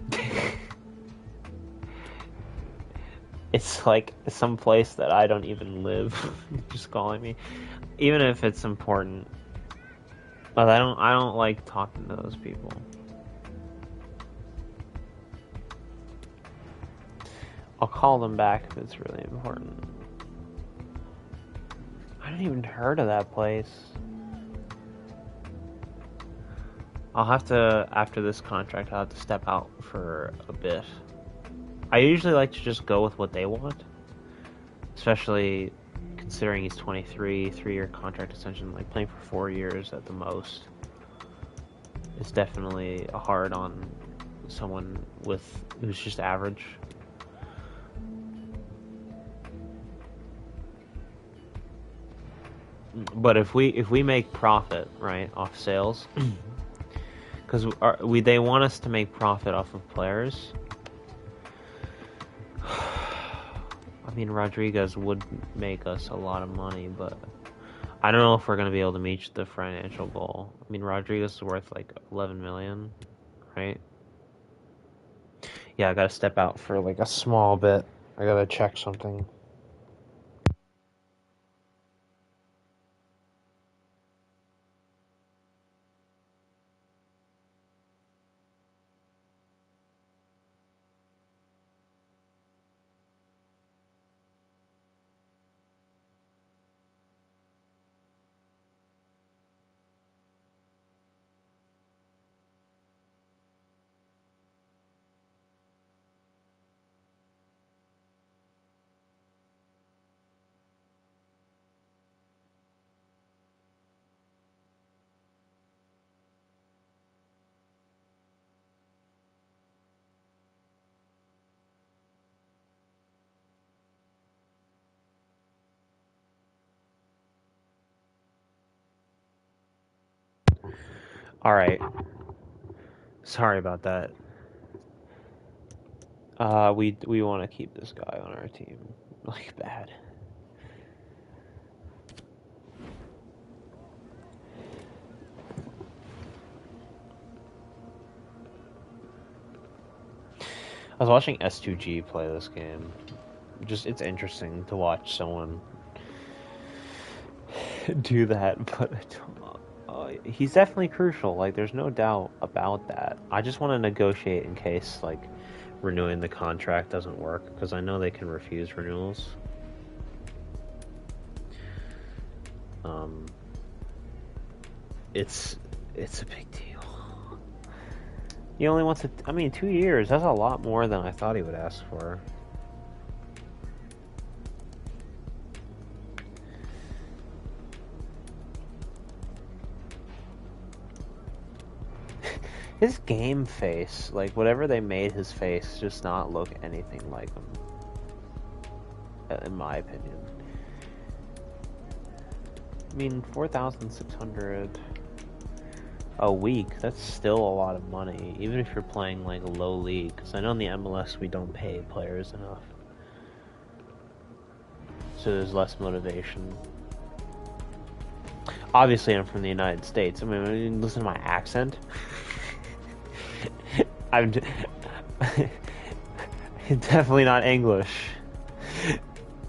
It's like some place that I don't even live. Just calling me, even if it's important. But I don't like talking to those people. I'll call them back if it's really important. I haven't even heard of that place. I'll have to, after this contract, I'll have to step out for a bit. I usually like to just go with what they want. Especially considering he's 23, 3-year contract extension, like playing for 4 years at the most. It's definitely hard on someone who's just average. But if we make profit, right, off sales, because they want us to make profit off of players. I mean, Rodriguez would make us a lot of money, but I don't know if we're gonna be able to meet the financial goal. I mean, Rodriguez is worth like 11 million, right? Yeah, I gotta step out for like a small bit. I gotta check something. All right. Sorry about that. We want to keep this guy on our team, like bad. I was watching S2G play this game. It's interesting to watch someone do that, but he's definitely crucial. Like, there's no doubt about that. I just want to negotiate in case, like, renewing the contract doesn't work, because I know they can refuse renewals. It's a big deal. He only wants 2 years. That's a lot more than I thought he would ask for. His game face, like whatever they made his face, just not look anything like him, in my opinion. I mean, 4,600 a week, that's still a lot of money, even if you're playing like low league, because I know in the MLS we don't pay players enough. So there's less motivation. Obviously I'm from the United States. I mean, listen to my accent. I'm definitely not English.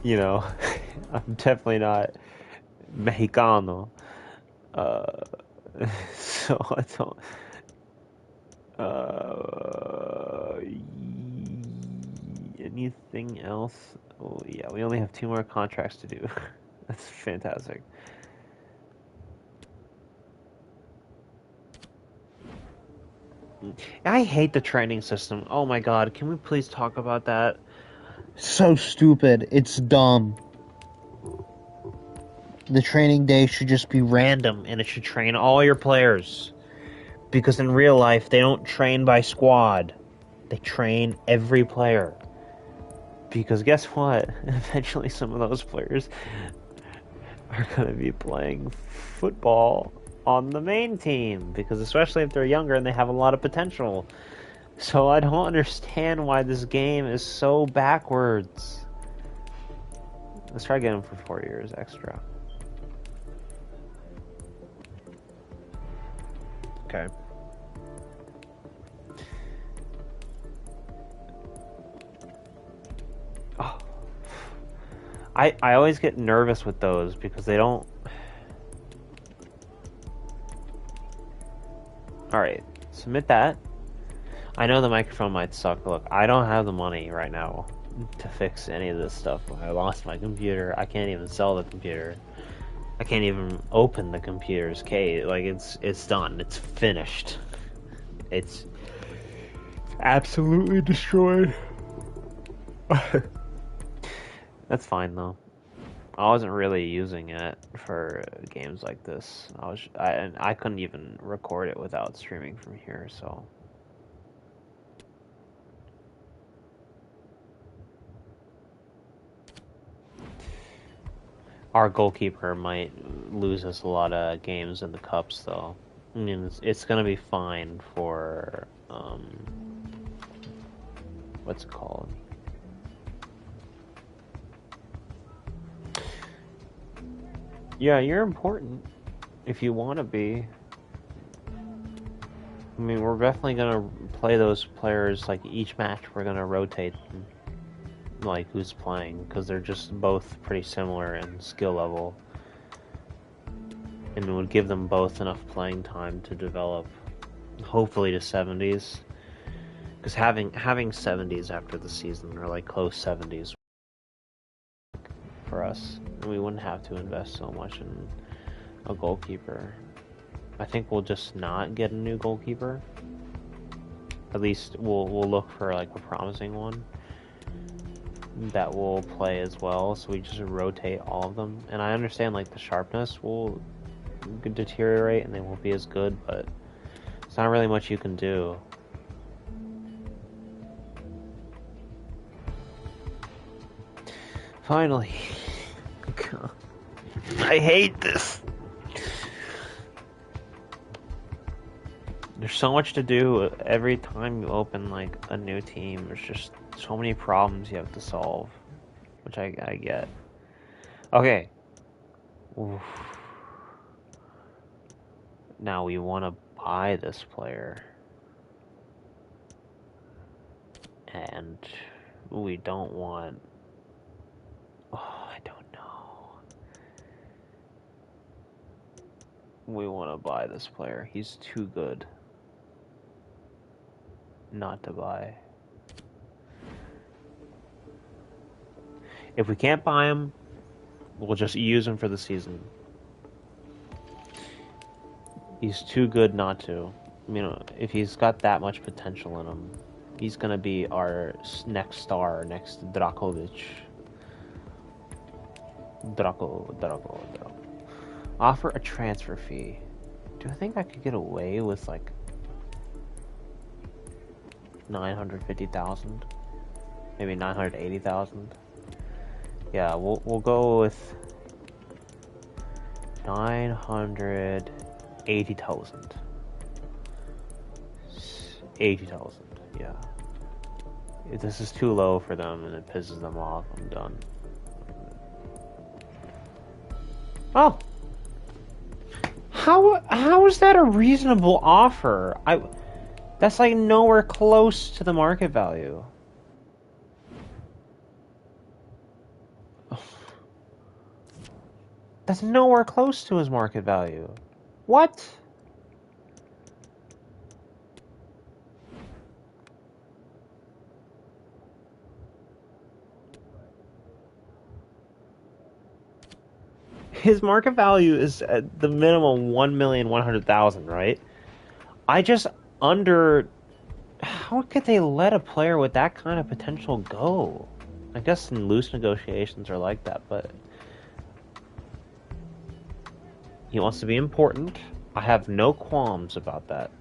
You know, I'm definitely not Mexicano. So I don't. Anything else? Oh yeah, we only have 2 more contracts to do. That's fantastic. I hate the training system. Oh my god, can we please talk about that? So stupid. It's dumb. The training day should just be random, and it should train all your players. Because in real life, they don't train by squad. They train every player. Because guess what? Eventually some of those players are going to be playing football on the main team because especially if they're younger and they have a lot of potential. So I don't understand why this game is so backwards. Let's try getting him for 4 years extra. Okay. Oh. I always get nervous with those because they don't... Alright, submit that. I know the microphone might suck. Look, I don't have the money right now to fix any of this stuff. I lost my computer. I can't even sell the computer. I can't even open the computer's case. Like, it's done. It's finished. It's absolutely destroyed. That's fine, though. I wasn't really using it for games like this. I couldn't even record it without streaming from here, so... Our goalkeeper might lose us a lot of games in the cups, though. I mean, it's gonna be fine for, what's it called? Yeah, you're important if you want to be. I mean, we're definitely gonna play those players, like, each match we're gonna rotate them. Like, who's playing, because they're just both pretty similar in skill level. And it would give them both enough playing time to develop, hopefully to 70s. Because having 70s after the season, or like close 70s for us, and we wouldn't have to invest so much in a goalkeeper. I think we'll just not get a new goalkeeper. At least we'll look for like a promising one that will play as well, so we just rotate all of them. And I understand like the sharpness will deteriorate and they won't be as good, but it's not really much you can do. Finally. I hate this. There's so much to do every time you open like a new team. There's just so many problems you have to solve, which I get. Okay. Oof. Now we want to buy this player. And we don't want... Oh, I don't know. We want to buy this player. He's too good not to buy. If we can't buy him, we'll just use him for the season. He's too good not to. You know, if he's got that much potential in him, he's gonna be our next star, next Drakovic. Draco. Offer a transfer fee. Do I think I could get away with like 950,000? Maybe 980,000? Yeah, we'll go with 980,000. 80,000, yeah. If this is too low for them and it pisses them off, I'm done. Oh! How is that a reasonable offer? That's like nowhere close to the market value. That's nowhere close to his market value. What? His market value is at the minimum 1,100,000, right? I just under... How could they let a player with that kind of potential go? I guess in loose negotiations are like that, but... He wants to be important. I have no qualms about that.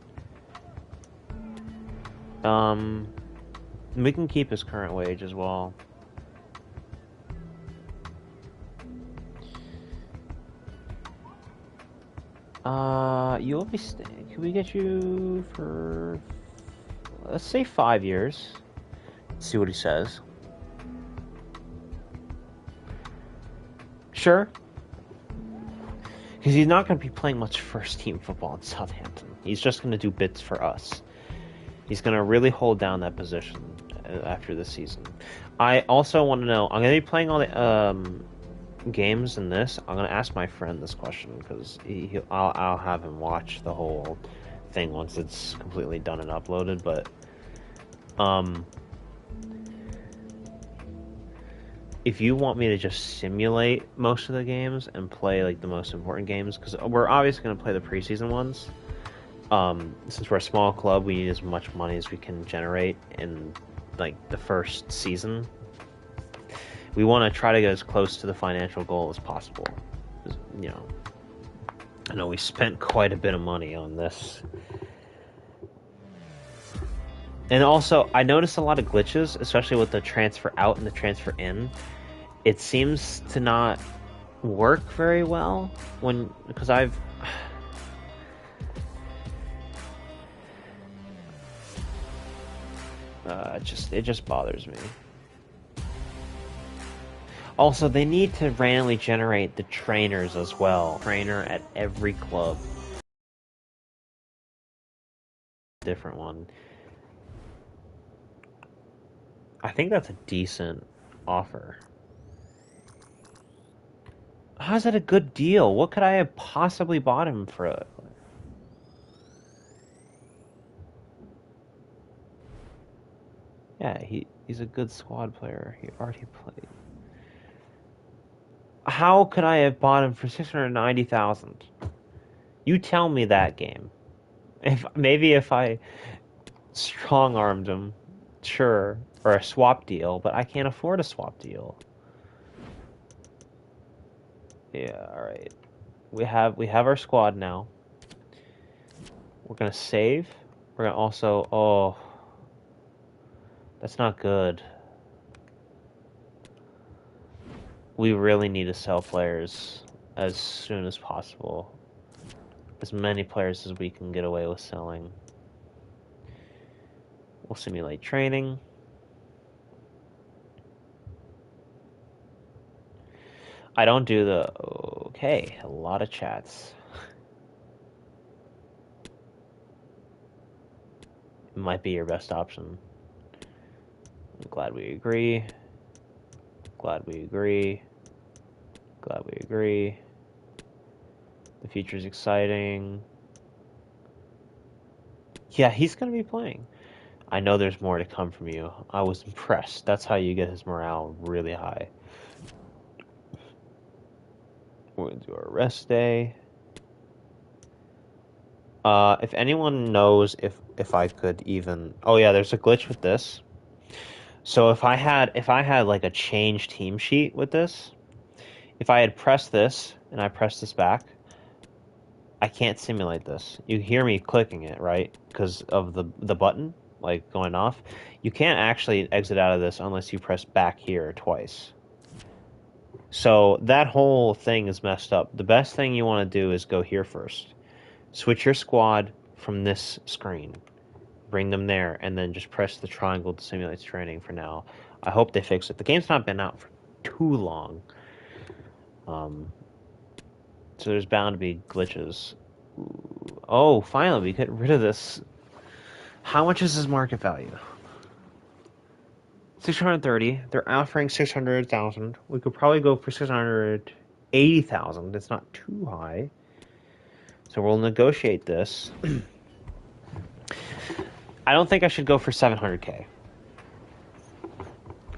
We can keep his current wage as well. You'll be can we get you for, let's say 5 years? Let's see what he says. Sure. Because he's not going to be playing much first team football in Southampton. He's just going to do bits for us. He's going to really hold down that position after this season. I also want to know, I'm going to be playing all the games in this. I'm going to ask my friend this question because I'll have him watch the whole thing once it's completely done and uploaded. But if you want me to just simulate most of the games and play like the most important games, because we're obviously going to play the preseason ones. Since we're a small club, we need as much money as we can generate in like the first season. We want to try to get as close to the financial goal as possible. You know, I know we spent quite a bit of money on this. And also, I noticed a lot of glitches, especially with the transfer out and the transfer in. It seems to not work very well because it just bothers me. Also, they need to randomly generate the trainers as well. Trainer at every club. Different one. I think that's a decent offer. How's that a good deal? What could I have possibly bought him for? Yeah, he's a good squad player. He already played. How could I have bought him for 690,000? You tell me that game. If I strong armed him, sure, or a swap deal, but I can't afford a swap deal. Yeah, all right. We have our squad now. We're gonna save. We're gonna also. Oh, that's not good. We really need to sell players as soon as possible. As many players as we can get away with selling. We'll simulate training. I don't do the... Okay, a lot of chats. It might be your best option. I'm glad we agree. Glad we agree. Glad we agree. The future's exciting. Yeah, he's going to be playing. I know there's more to come from you. I was impressed. That's how you get his morale really high. We're going to do our rest day. If anyone knows if I could even... Oh yeah, there's a glitch with this. So if I had like a change team sheet with this, if I had pressed this and I pressed this back, I can't simulate this. You hear me clicking it, right? Because of the button like going off. You can't actually exit out of this unless you press back here twice. So that whole thing is messed up. The best thing you want to do is go here first. Switch your squad from this screen. Bring them there, and then just press the triangle to simulate training for now. I hope they fix it. The game's not been out for too long. So there's bound to be glitches. Ooh. Oh, finally, we get rid of this. How much is his market value? 630. They're offering 600,000. We could probably go for 680,000. It's not too high. So we'll negotiate this. I don't think I should go for 700k.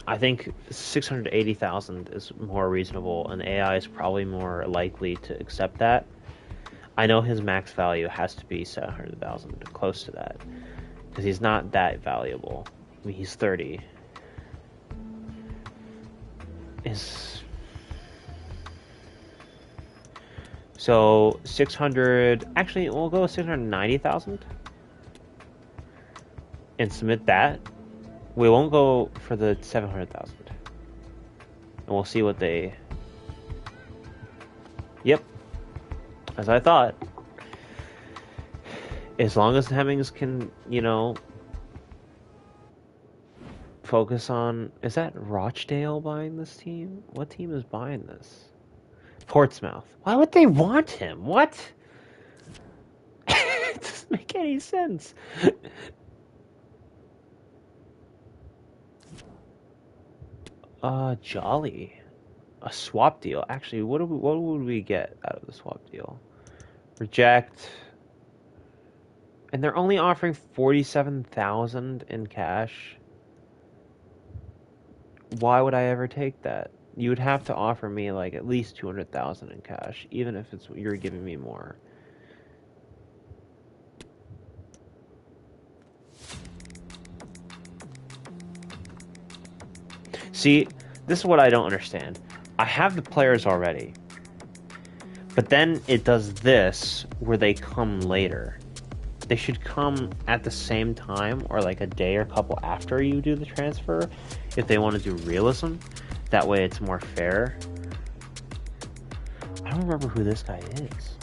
I think 680,000 is more reasonable, and AI is probably more likely to accept that. I know his max value has to be 700,000, close to that, because he's not that valuable. I mean, he's 30. So 600. Actually, we'll go with 690,000 and submit that. We won't go for the 700,000. And we'll see what they... Yep. As I thought. As long as Hemmings can, focus on... Is that Rochdale buying this team? What team is buying this? Portsmouth. Why would they want him? What? It doesn't make any sense. Jolly. A swap deal. Actually, what would we get out of the swap deal? Reject. And they're only offering 47,000 in cash. Why would I ever take that? You would have to offer me like at least 200,000 in cash, even if it's you're giving me more. See, this is what I don't understand. I have the players already, but then it does this where they come later. They should come at the same time or like a day or a couple after you do the transfer if they want to do realism. That way it's more fair. I don't remember who this guy is.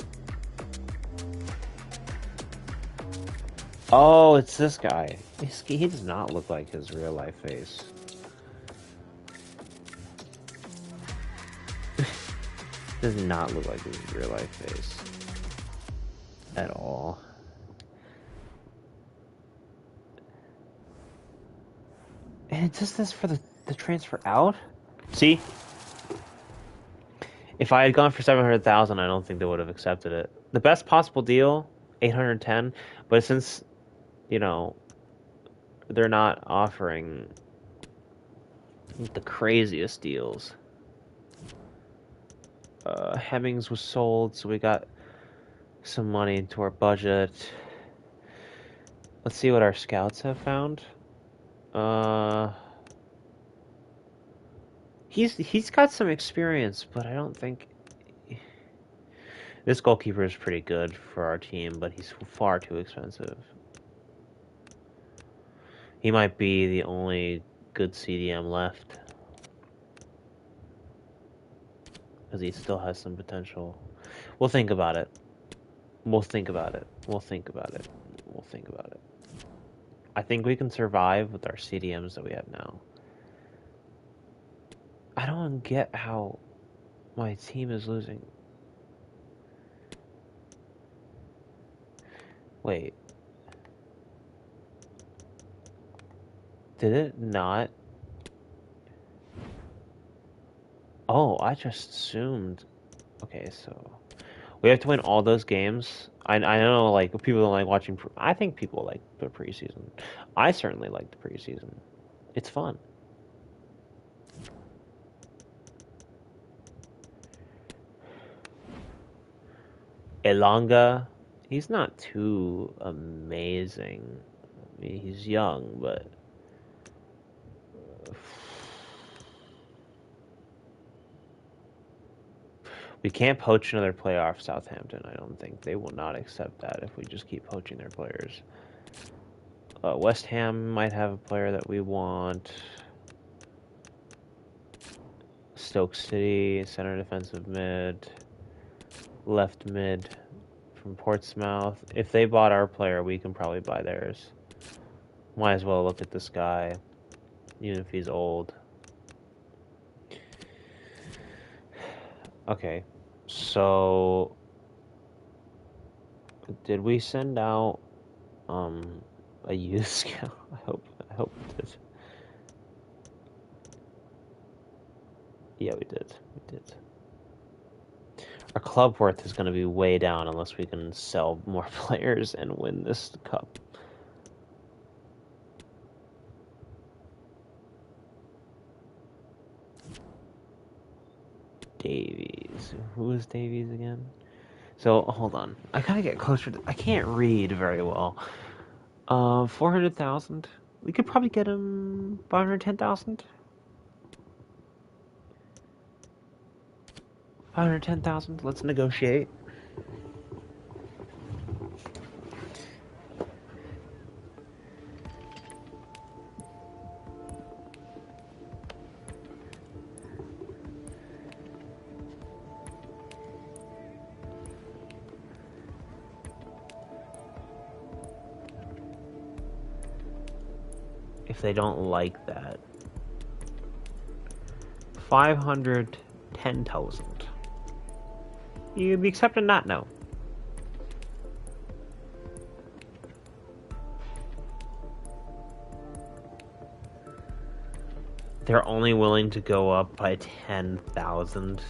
Oh, it's this guy. He does not look like his real life face. Does not look like his real life face. At all. And it does this for the transfer out? See? If I had gone for 700,000, I don't think they would have accepted it. The best possible deal, 810, but since, they're not offering the craziest deals. Hemmings was sold, so we got some money into our budget. Let's see what our scouts have found. He's got some experience, but I don't think this goalkeeper is pretty good for our team, but he's far too expensive. He might be the only good CDM left. Because he still has some potential. We'll think about it. We'll think about it. We'll think about it. We'll think about it. I think we can survive with our CDMs that we have now. I don't get how my team is losing. Wait. Did it not? Oh, I just assumed. Okay, so we have to win all those games. I know, like, people don't like watching. I think people like the preseason. I certainly like the preseason. It's fun. Elanga, he's not too amazing. I mean, he's young, but we can't poach another player off Southampton. I don't think they will not accept that if we just keep poaching their players. West Ham might have a player that we want. Stoke City, center defensive mid, left mid from Portsmouth. If they bought our player, we can probably buy theirs. Might as well look at this guy, even if he's old. Okay, so did we send out a youth scout? I hope we did. Yeah, we did. We did. Our club worth is going to be way down unless we can sell more players and win this cup. Davies. Who is Davies again? So, hold on. I gotta get closer to... I can't read very well. 400,000? We could probably get him 510,000? 510,000? Let's negotiate. if they don't like that. 510,000. You'd be accepting that? No. They're only willing to go up by 10,000.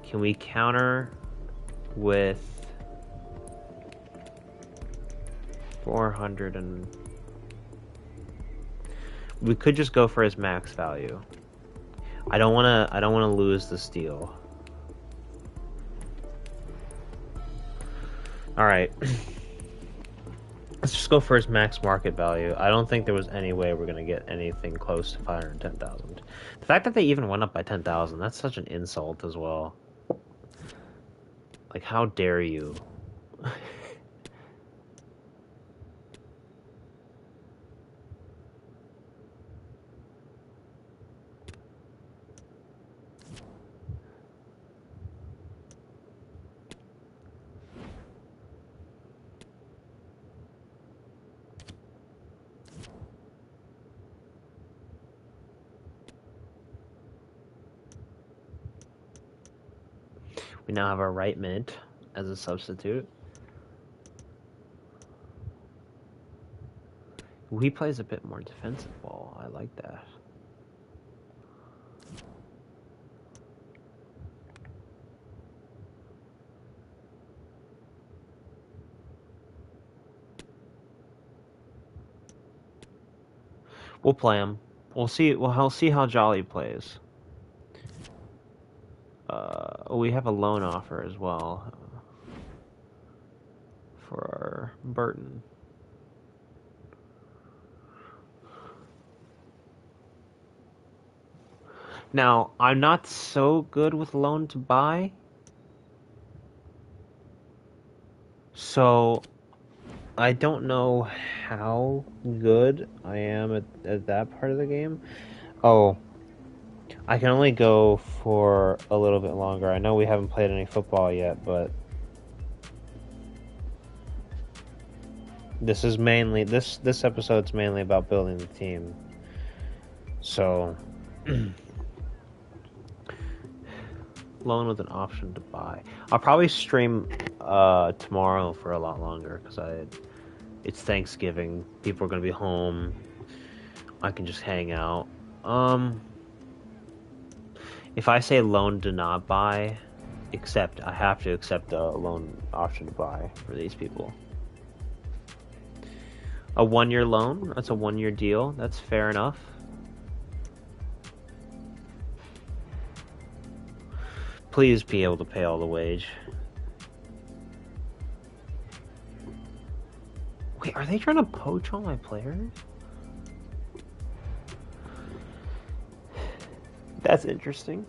Can we counter with 400 and... We could just go for his max value. I don't want to lose this deal. All right. Let's just go for his max market value. I don't think there was any way we're going to get anything close to 510,000. The fact that they even went up by 10,000, that's such an insult as well. Like, how dare you? We now have our right mid as a substitute. He plays a bit more defensive ball. I like that. We'll play him. We'll see. We'll see how Jolly plays. We have a loan offer as well for our Burton. Now, I'm not so good with loan to buy, so I don't know how good I am at that part of the game. Oh, I can only go for a little bit longer. I know we haven't played any football yet, but this is mainly this episode's mainly about building the team. So loan with an option to buy. I'll probably stream tomorrow for a lot longer because it's Thanksgiving. People are gonna be home. I can just hang out. If I say loan to not buy, I have to accept a loan option to buy for these people. A 1-year loan, that's a 1-year deal, that's fair enough. Please be able to pay all the wage. Wait, are they trying to poach all my players? That's interesting.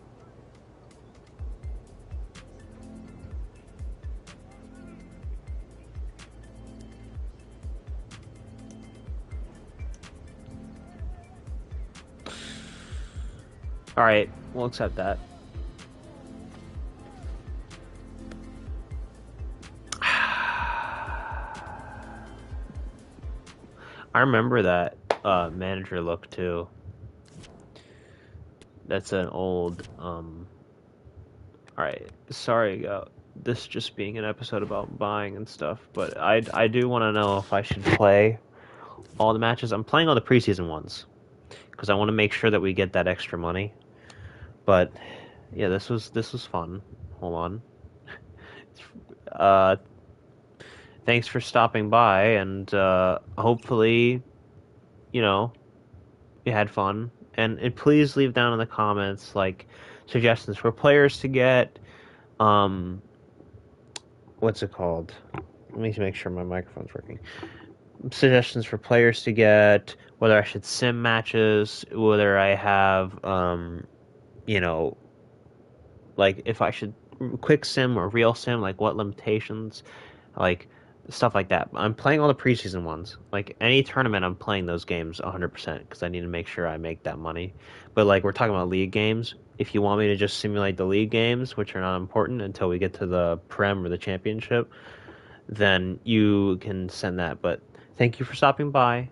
Alright, we'll accept that. I remember that manager look too. That's an old alright, sorry this just being an episode about buying and stuff, but I do want to know if I should play all the matches. I'm playing all the preseason ones because I want to make sure that we get that extra money. But yeah, this was fun. Hold on. Thanks for stopping by, and hopefully, you had fun. And please leave down in the comments like suggestions for players to get. What's it called? Let me make sure my microphone's working. Suggestions for players to get, whether I should sim matches, whether I have, like if I should quick sim or real sim, like what limitations, like stuff like that. I'm playing all the preseason ones. Like any tournament, I'm playing those games 100% because I need to make sure I make that money. But like we're talking about league games. If you want me to just simulate the league games, which are not important until we get to the Prem or the championship, then you can send that. But thank you for stopping by.